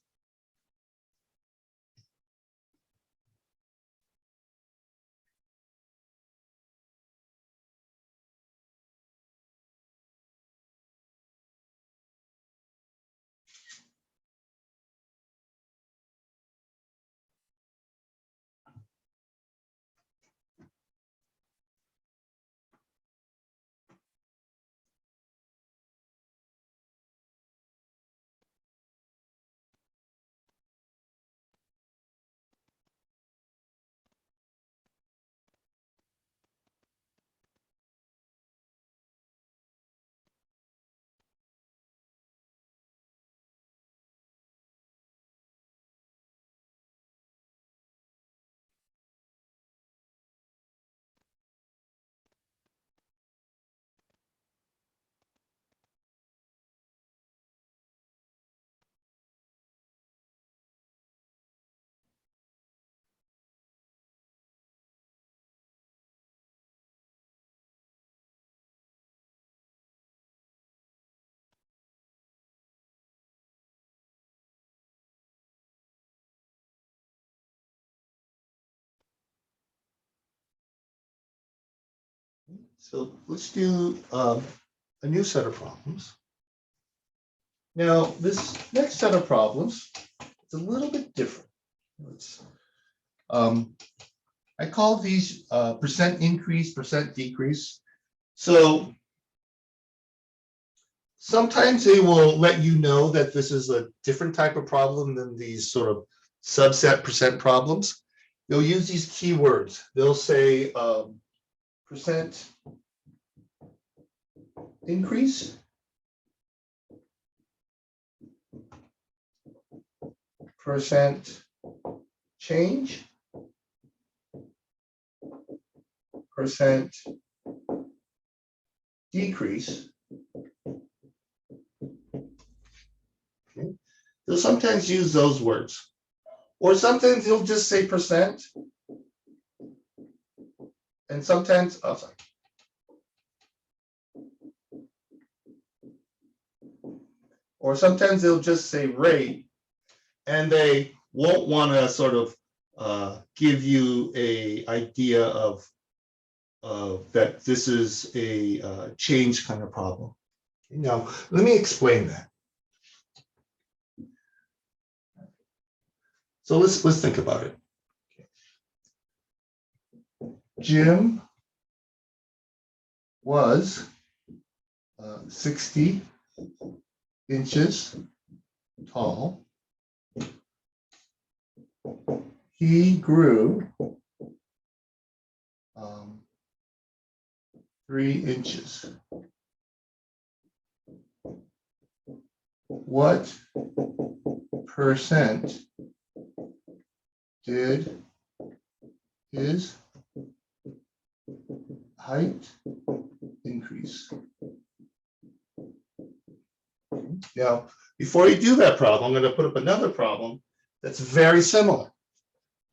So let's do a new set of problems. Now, this next set of problems, it's a little bit different. I call these percent increase, percent decrease. So sometimes they will let you know that this is a different type of problem than these sort of subset percent problems. They'll use these keywords. They'll say percent increase, percent change, percent decrease. Okay. They'll sometimes use those words, or sometimes they'll just say percent, and sometimes, oh, sorry. Or sometimes they'll just say rate, and they won't want to sort of give you an idea of that this is a change kind of problem. Now, let me explain that. So let's think about it. Jim was 60 inches tall. He grew 3 inches. What percent did his height increase? Now, before you do that problem, I'm going to put up another problem that's very similar.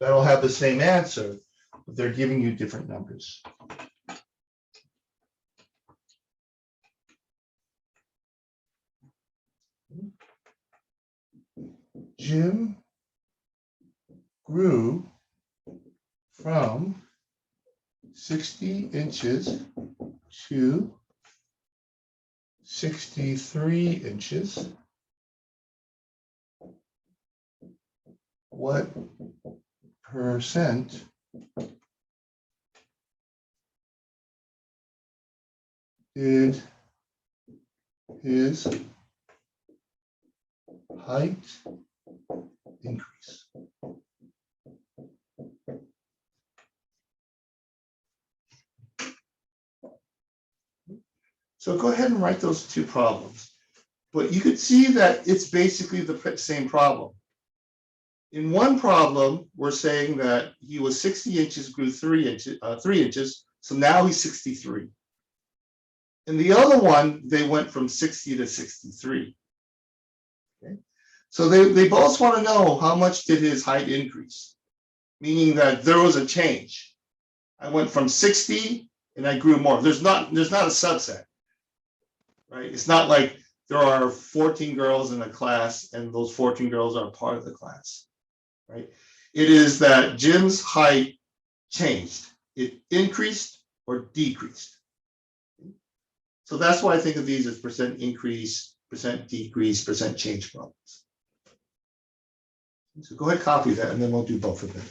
That'll have the same answer, but they're giving you different numbers. Jim grew from 60 inches to 63 inches. What percent did his height increase? So go ahead and write those two problems. But you could see that it's basically the same problem. In one problem, we're saying that he was 60 inches, grew 3 inches, so now he's 63. In the other one, they went from 60 to 63. Okay. So they both want to know how much did his height increase, meaning that there was a change. I went from 60 and I grew more. There's not a subset, right? It's not like there are 14 girls in a class and those 14 girls are part of the class, right? It is that Jim's height changed. It increased or decreased. So that's why I think of these as percent increase, percent decrease, percent change problems. So go ahead, copy that, and then we'll do both of them.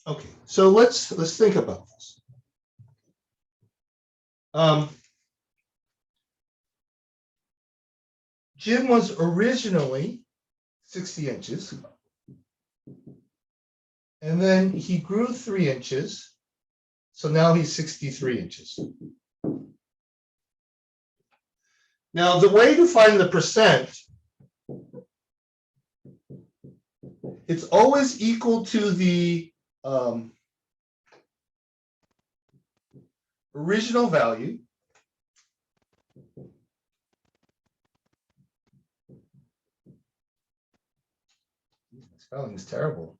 Okay, so let's think about this. Jim was originally 60 inches, and then he grew 3 inches, so now he's 63 inches. Now, the way to find the percent, it's always equal to the original value spelling is terrible.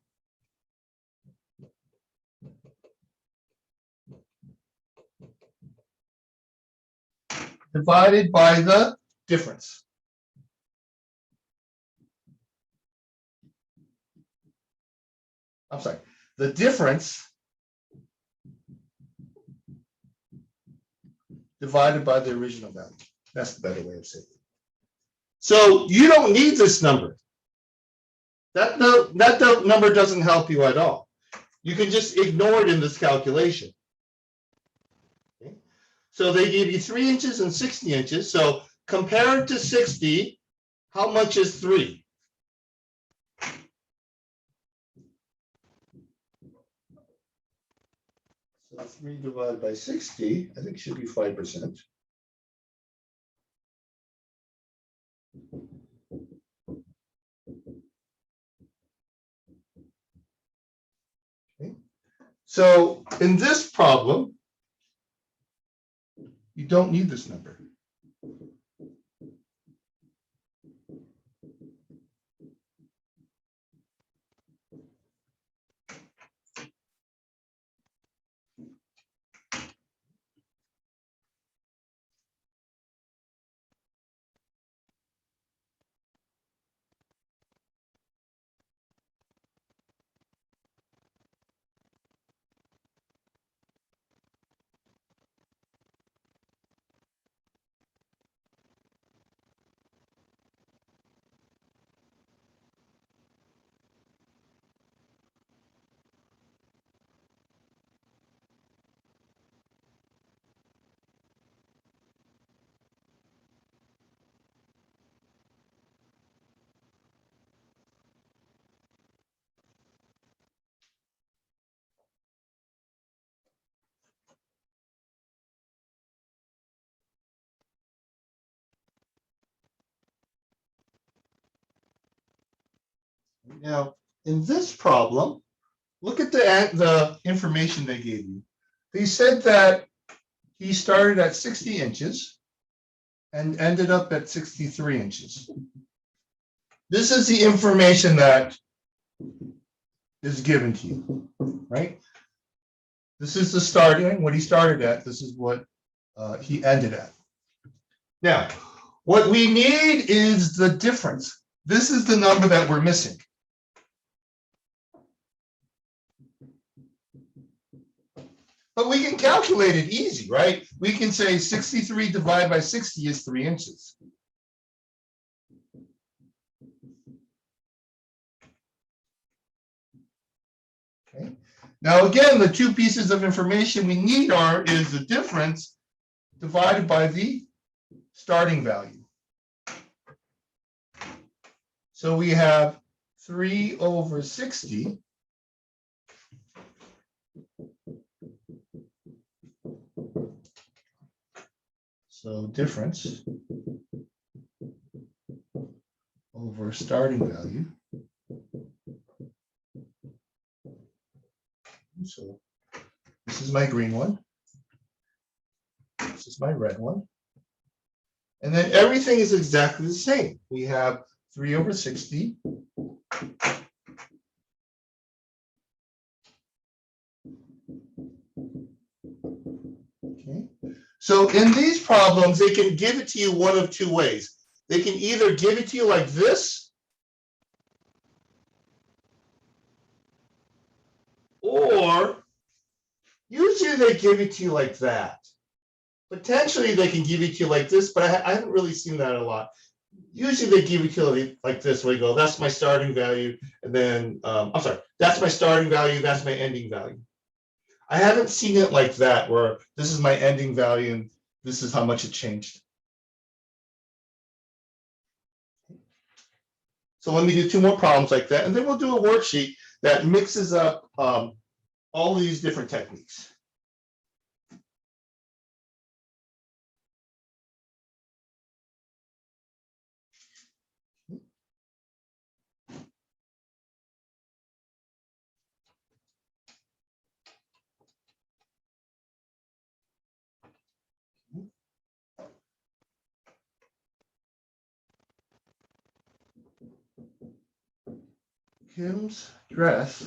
Divided by the difference. I'm sorry, the difference divided by the original value. That's the better way of saying it. So you don't need this number. That number doesn't help you at all. You can just ignore it in this calculation. Okay. So they gave you 3 inches and 60 inches. So compared to 60, how much is 3? So 3 divided by 60, I think should be 5%. Okay. So in this problem, you don't need this number. Now, in this problem, look at the information they gave you. They said that he started at 60 inches and ended up at 63 inches. This is the information that is given to you, right? This is the starting, what he started at. This is what he ended at. Now, what we need is the difference. This is the number that we're missing. But we can calculate it easy, right? We can say 63 divided by 60 is 3 inches. Okay. Now, again, the two pieces of information we need is the difference divided by the starting value. So we have 3 over 60 . So difference over starting value. So this is my green one. This is my red one. And then everything is exactly the same. We have 3 over 60 . Okay. So in these problems, they can give it to you one of two ways. They can either give it to you like this, or usually they give it to you like that. Potentially they can give it to you like this, but I haven't really seen that a lot. Usually they give it to you like this, where you go, that's my starting value, and then, I'm sorry, that's my starting value, that's my ending value. I haven't seen it like that, where this is my ending value and this is how much it changed. So let me do 2 more problems like that, and then we'll do a worksheet that mixes up all these different techniques. Kim's dress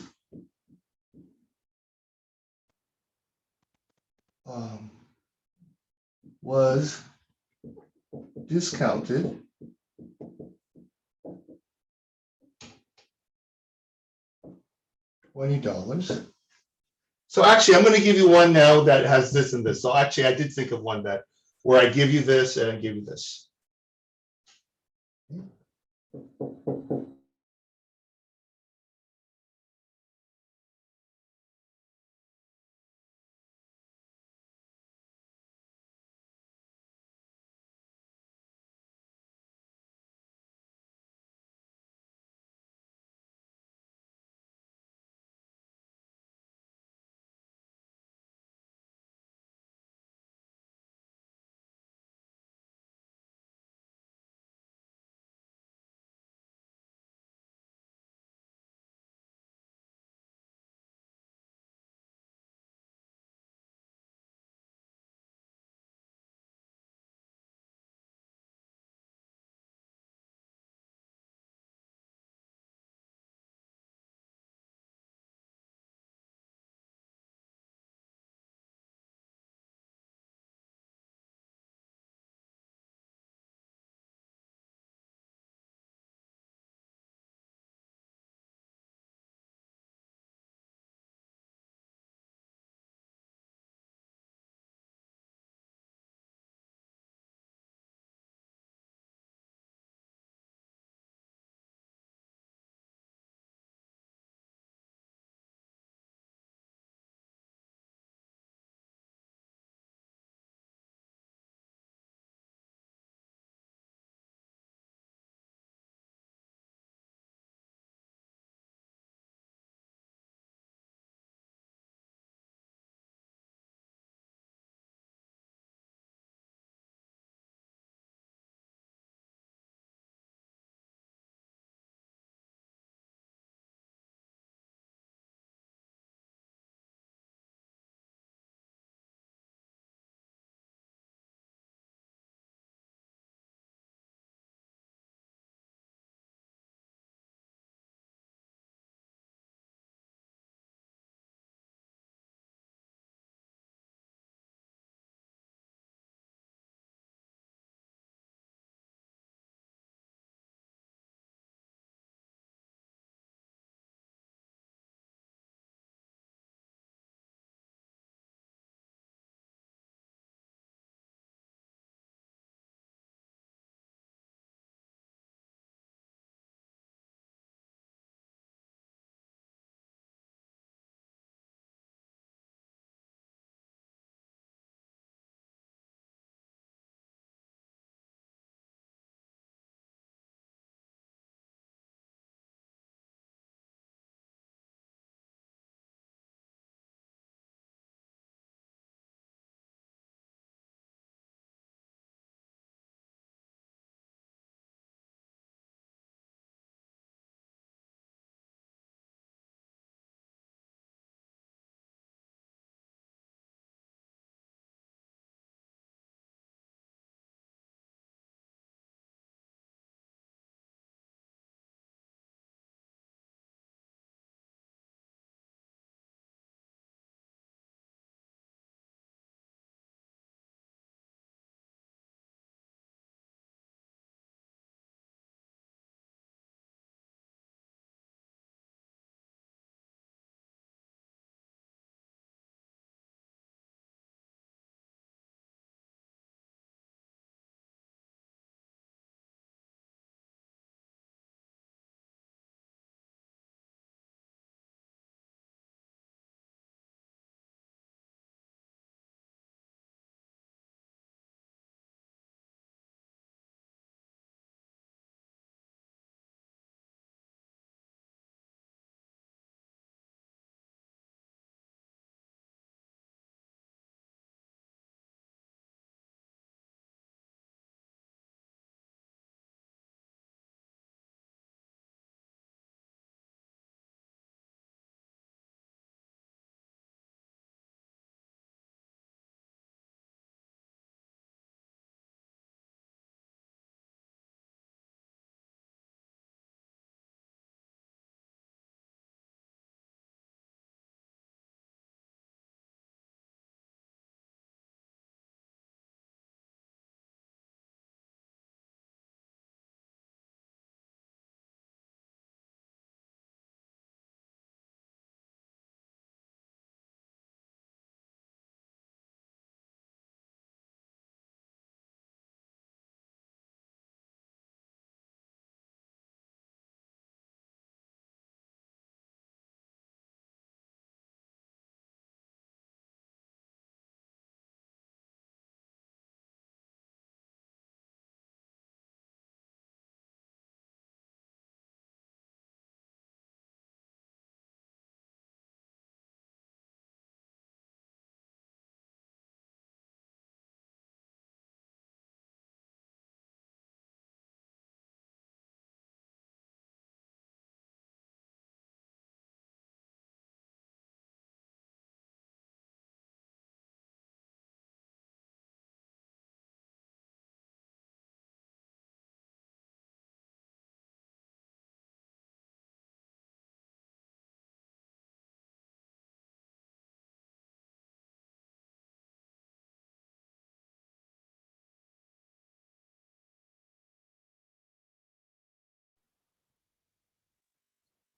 was discounted $20. So actually, I'm going to give you one now that has this and this. So actually, I did think of one that where I give you this and I give you this.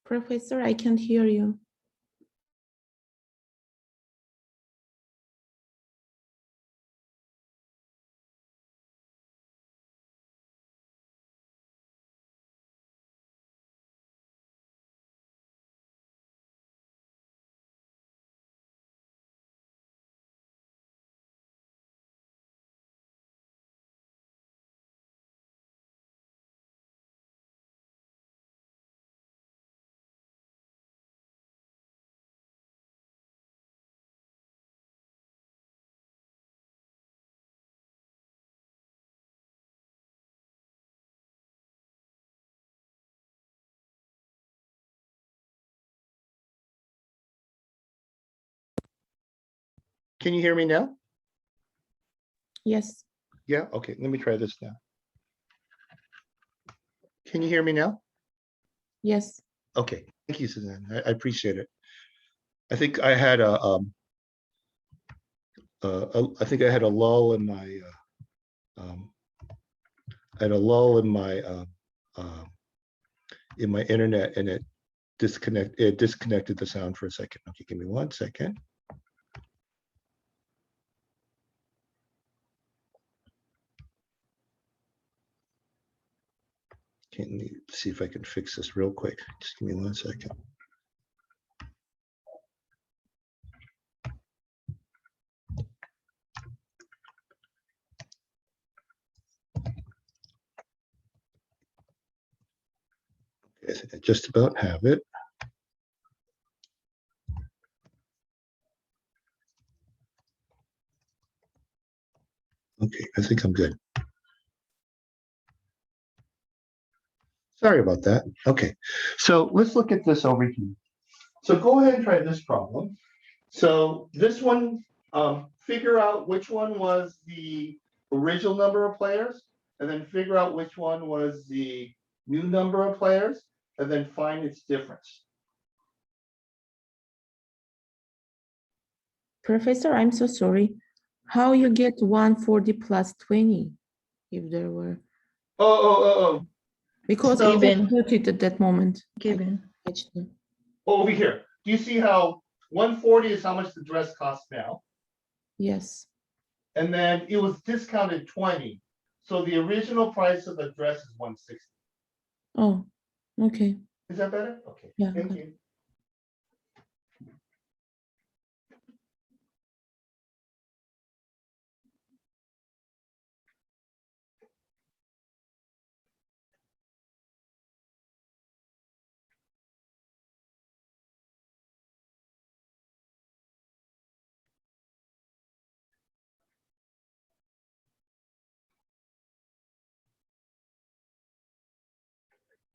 Professor, I can't hear you. Can you hear me now? Yes. Yeah, okay, let me try this now. Can you hear me now? Yes. Okay, thank you, Suzanne. I appreciate it. I think I had a I think I had a lull in my I had a lull in my internet, and it disconnected the sound for a second. Okay, give me 1 second. Can you see if I can fix this real quick? Just give me 1 second. Okay, I think I just about have it. Okay, I think I'm good. Sorry about that. Okay, so let's look at this over here. So go ahead and try this problem. So this one, figure out which one was the original number of players, and then figure out which one was the new number of players, and then find its difference. Professor, I'm so sorry. How you get 140 plus 20 if there were? Oh. Because So- it was put it at that moment. Given. Over here. Do you see how 140 is how much the dress costs now? Yes. And then it was discounted 20. So the original price of the dress is 160. Oh, okay. Is that better? Okay, Yeah, thank good. you.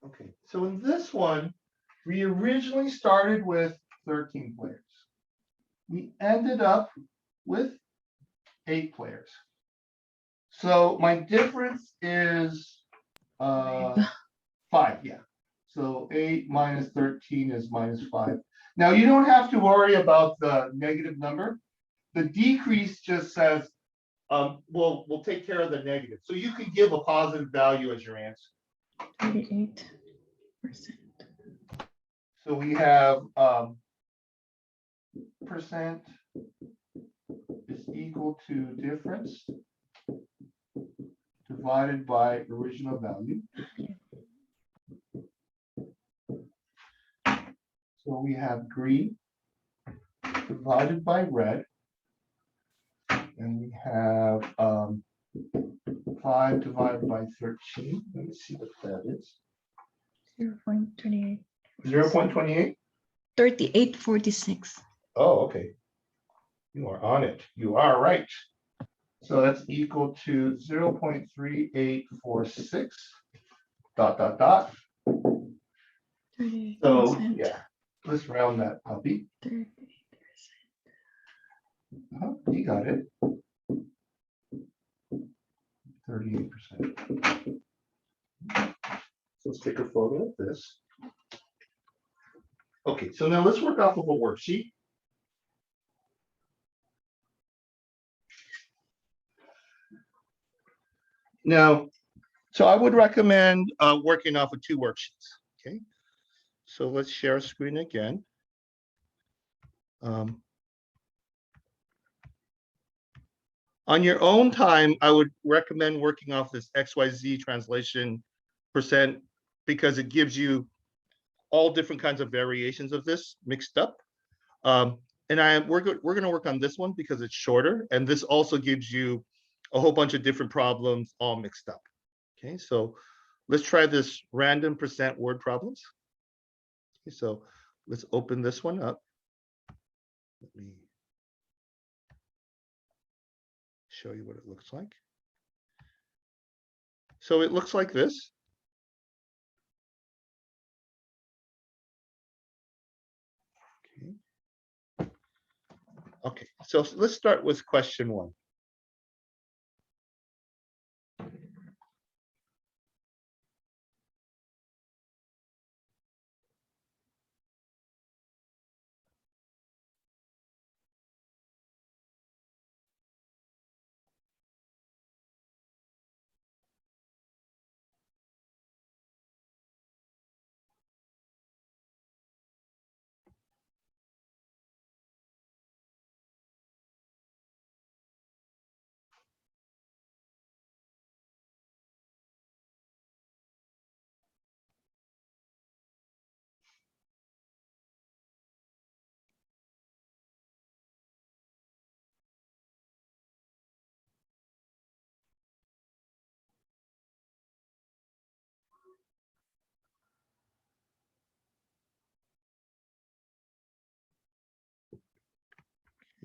Okay, so in this one, we originally started with 13 players. We ended up with 8 players. So my difference is 5, yeah. So 8 minus 13 is minus 5. Now you don't have to worry about the negative number. The decrease just says, we'll take care of the negative. So you can give a positive value as your answer. 38%. So we have percent is equal to difference divided by original value. So we have green divided by red. And we have 5 divided by 13. Let me see what that is. 0.28. 0.28? 38.46. Oh, okay. You are on it. You are right. So that's equal to 0.3846 ... So yeah, let's round that puppy. 38%. You got it. 38%. So let's take a photo of this. Okay, so now let's work off of a worksheet. Now, so I would recommend working off of 2 worksheets. Okay, So let's share screen again. On your own time, I would recommend working off this XYZ translation percent because it gives you all different kinds of variations of this mixed up. And we're going to work on this one because it's shorter, and this also gives you a whole bunch of different problems all mixed up. Okay, so let's try this random percent word problems. Okay, so let's open this one up. Let me show you what it looks like. So it looks like this. Okay, so let's start with question 1.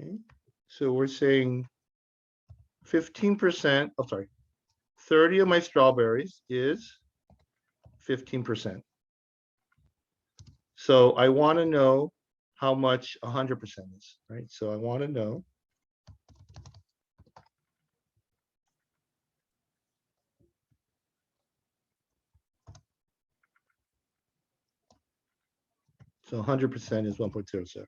Okay, so we're saying 15%, oh, sorry, 30 of my strawberries is 15%. So I want to know how much 100% is, right? So I want to know so 100% is 1.07.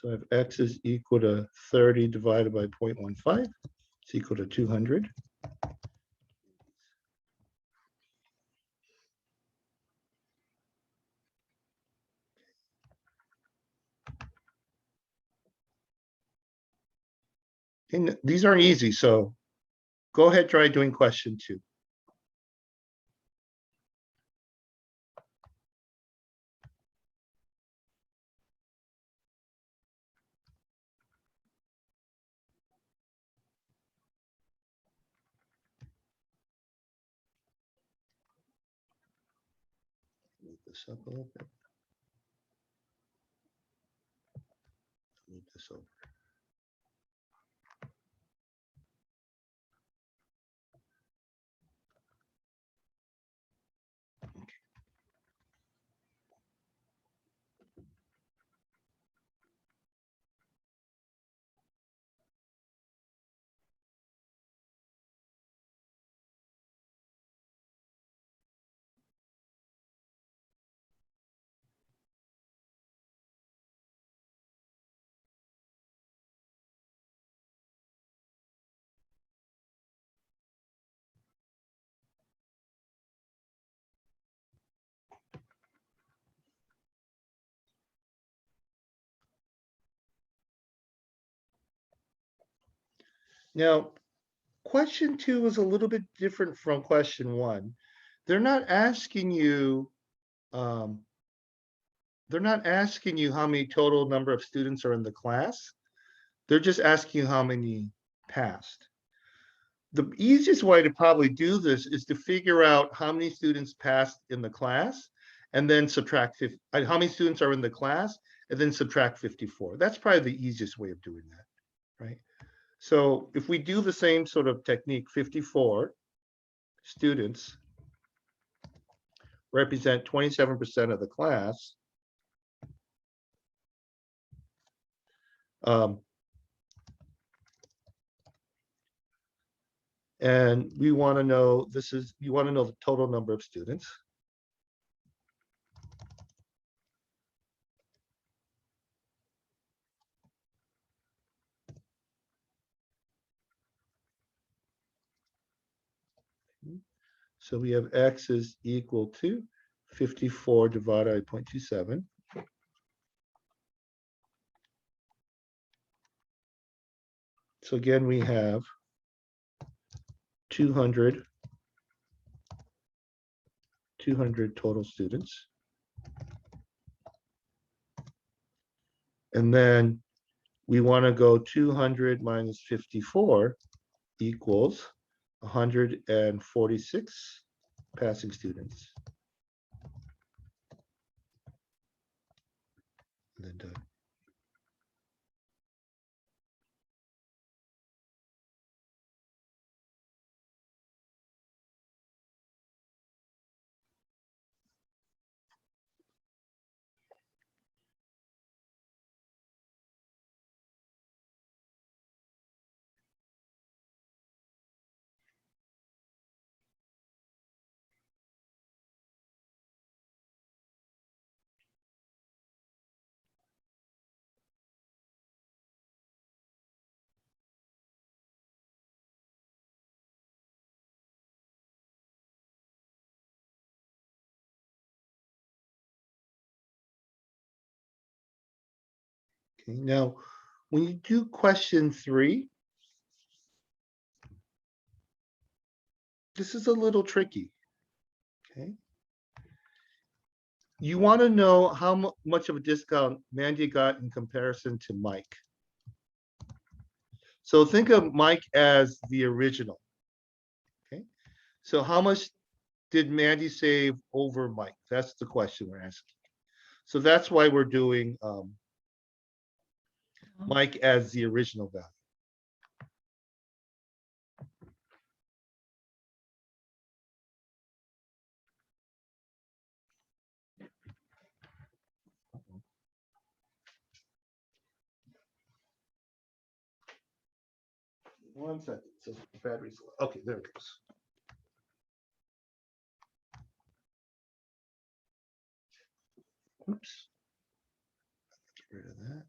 So if x is equal to 30 divided by 0.15, it's equal to 200. And these aren't easy, so go ahead, try doing question 2. Move this up a little bit. Move this over. Now, question 2 is a little bit different from question 1. They're not asking you how many total number of students are in the class. They're just asking you how many passed. The easiest way to probably do this is to figure out how many students passed in the class and then subtract 50, how many students are in the class and then subtract 54. That's probably the easiest way of doing that, right? So if we do the same sort of technique, 54 students represent 27% of the class. And we want to know, you want to know the total number of students. So we have x is equal to 54 divided by 0.27. So again, we have 200 total students. And then we want to go 200 minus 54 equals 146 passing students. And then done. Okay, now, when you do question 3, this is a little tricky. Okay. You want to know how much of a discount Mandy got in comparison to Mike. So think of Mike as the original. Okay. So how much did Mandy save over Mike? That's the question we're asking. So that's why we're doing Mike as the original value. One second. So battery's low. Okay, there it goes. Oops. Get rid of that.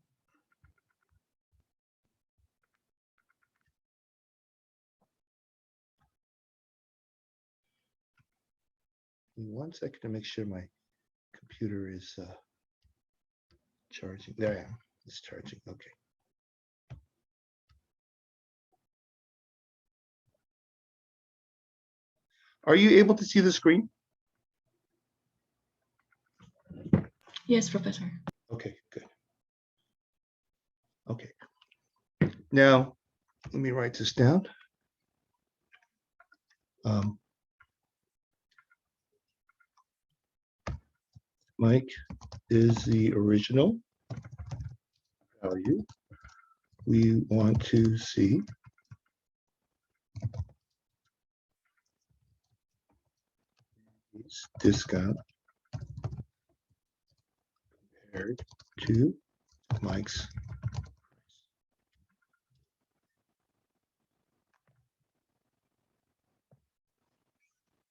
Give me 1 second to make sure my computer is charging. There I am. It's charging. Okay. Are you able to see the screen? Yes, Professor. Okay, good. Okay. Now, let me write this down. Mike is the original value. We want to see discount compared to Mike's.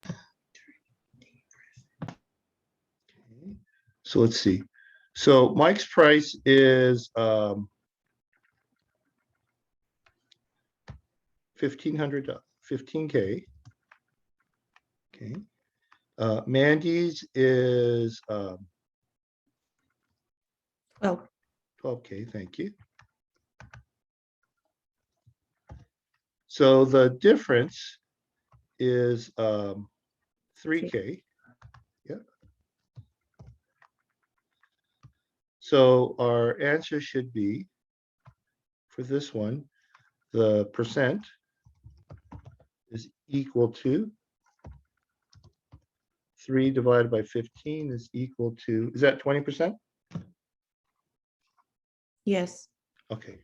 Okay. So let's see. So Mike's price is 1,500, 15K. Okay. Mandy's is 12K, thank you. So the difference is 3K. Yep. So our answer should be, for this one, the percent is equal to 3 divided by 15 is equal to, is that 20%? Yes. Okay.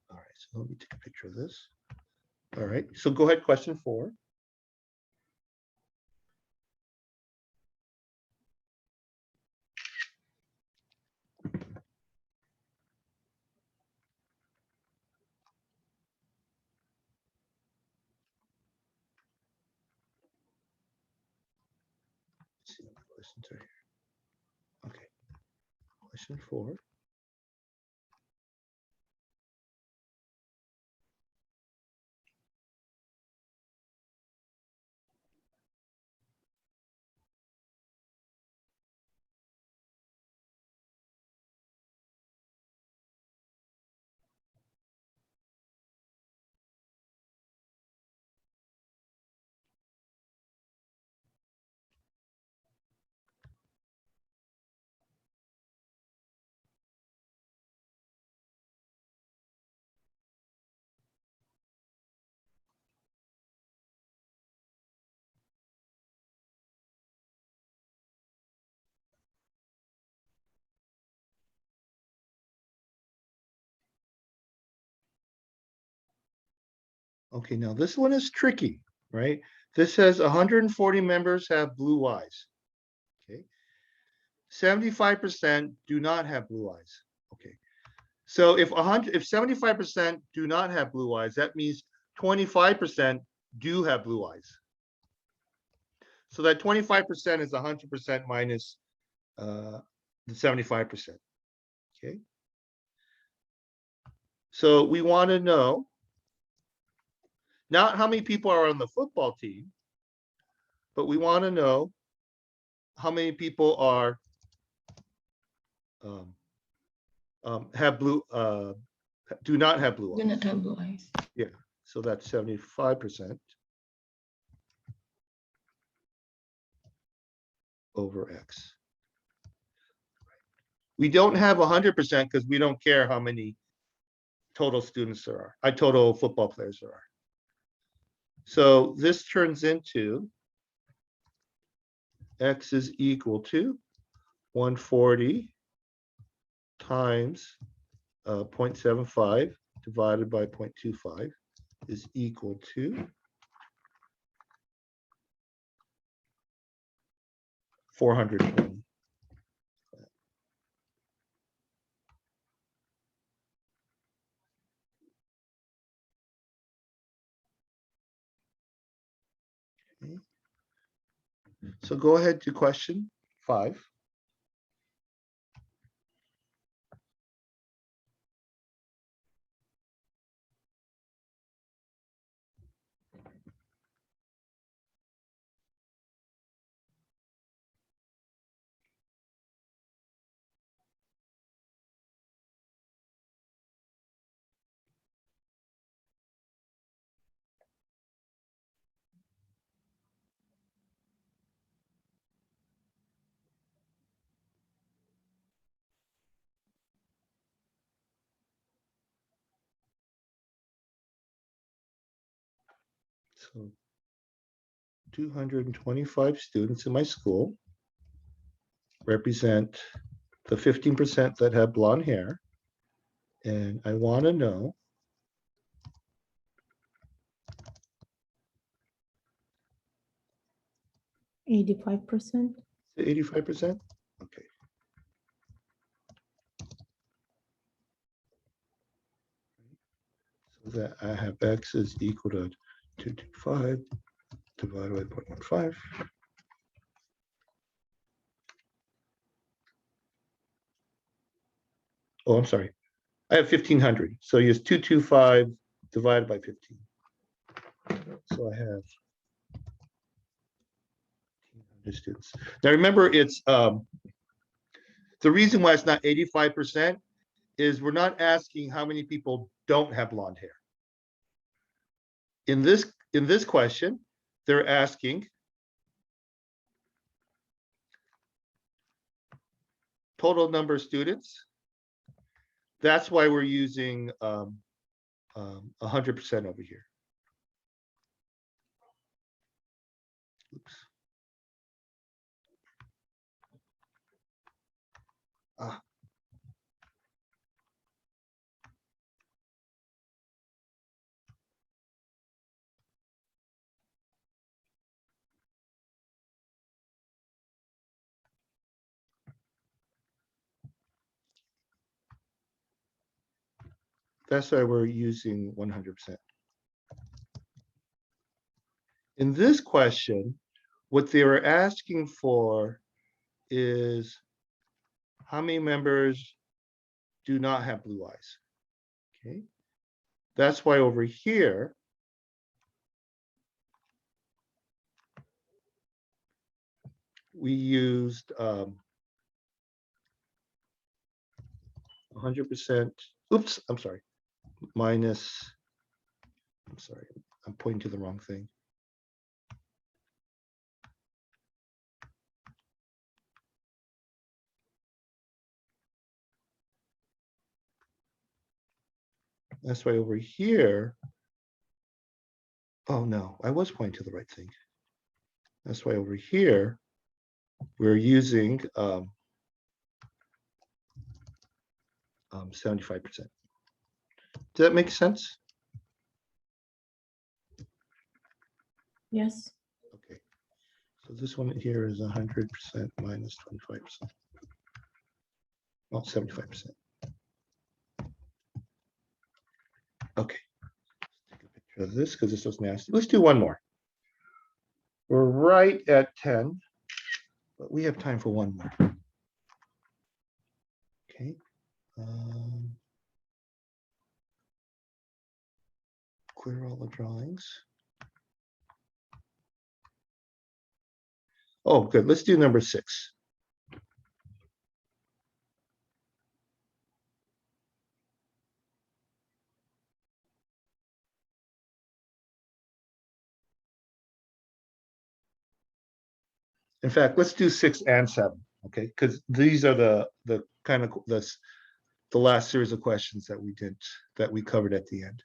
All right, so let me take a picture of this. All right, so go ahead, question 4. Let's see what the questions are here. Okay, question 4. Okay, now this one is tricky, right? This says 140 members have blue eyes. Okay. 75% do not have blue eyes. Okay. So if 75% do not have blue eyes, that means 25% do have blue eyes. So that 25% is 100% minus the 75%. Okay. So we want to know not how many people are on the football team, but we want to know how many people are have blue do not have blue Do eyes. not have blue eyes. Yeah, so that's 75% over X. We don't have 100% because we don't care how many total students there are, total football players there are. So this turns into X is equal to 140 times 0.75 divided by 0.25 is equal to 420. Okay. So go ahead to question 5. So 225 students in my school represent the 15% that have blonde hair. And I want to know 85%. 85%. Okay. So that I have X is equal to 225 divided by 0.15. Oh, I'm sorry. I have 1,500. So use 225 divided by 15. So I have 1,500 students. Now remember, it's the reason why it's not 85% is we're not asking how many people don't have blonde hair. In this question, they're asking total number of students. That's why we're using 100% over here. Oops. Ah. That's why we're using 100%. In this question, what they were asking for is how many members do not have blue eyes. Okay. That's why over here, we used 100%. Oops, I'm sorry. Minus, I'm sorry, I'm pointing to the wrong thing. That's why over here, oh no, I was pointing to the right thing. That's why over here, we're using 75%. Does that make sense? Yes. Okay. So this one here is 100% minus 25%. Well, 75%. Okay. Take a picture of this because this was nasty. Let's do one more. We're right at 10, but we have time for one more. Okay. Clear all the drawings. Oh, good. Let's do number 6. In fact, let's do 6 and 7, okay? Because these are the kind of the last series of questions that we covered at the end.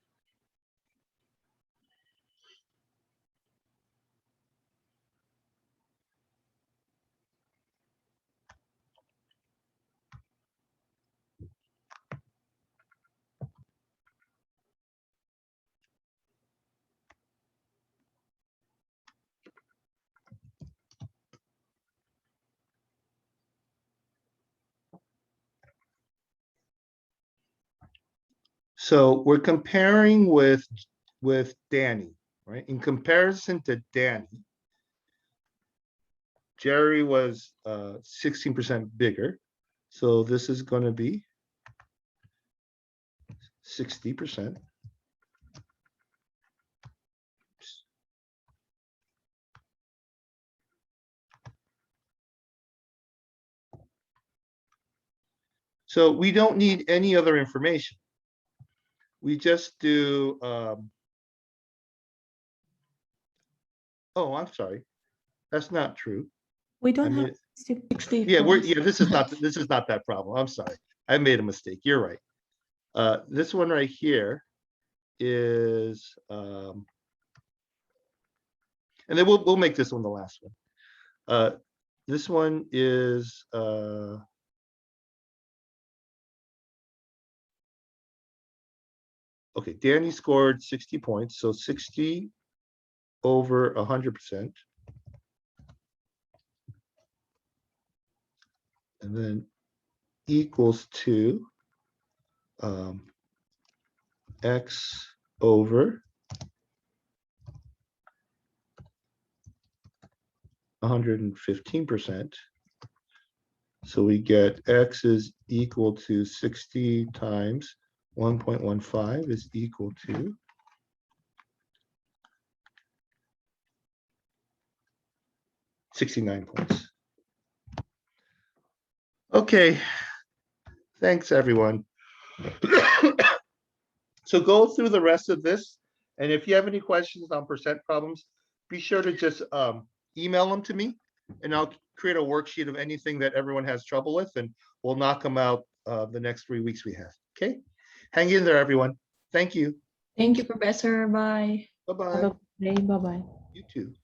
So we're comparing with Danny, right? In comparison to Danny, Jerry was 16% bigger. So this is going to be 60%. So we don't need any other information. We just do, oh, I'm sorry. That's not true. We I don't have mean, 60 yeah, points. this is not that problem. I'm sorry. I made a mistake. You're right. This one right here is, and then we'll make this one the last one. This one is, okay, Danny scored 60 points, so 60 over 100%. And then equals to x over 115%. So we get x is equal to 60 times 1.15 is equal to 69 points. Okay, thanks everyone. So go through the rest of this, and if you have any questions on percent problems, be sure to just email them to me, and I'll create a worksheet of anything that everyone has trouble with, and we'll knock them out the next 3 weeks we have. Okay, hang in there, everyone. Thank you. Thank you, Professor. Bye. Have Bye-bye. a good day. Bye-bye. You too.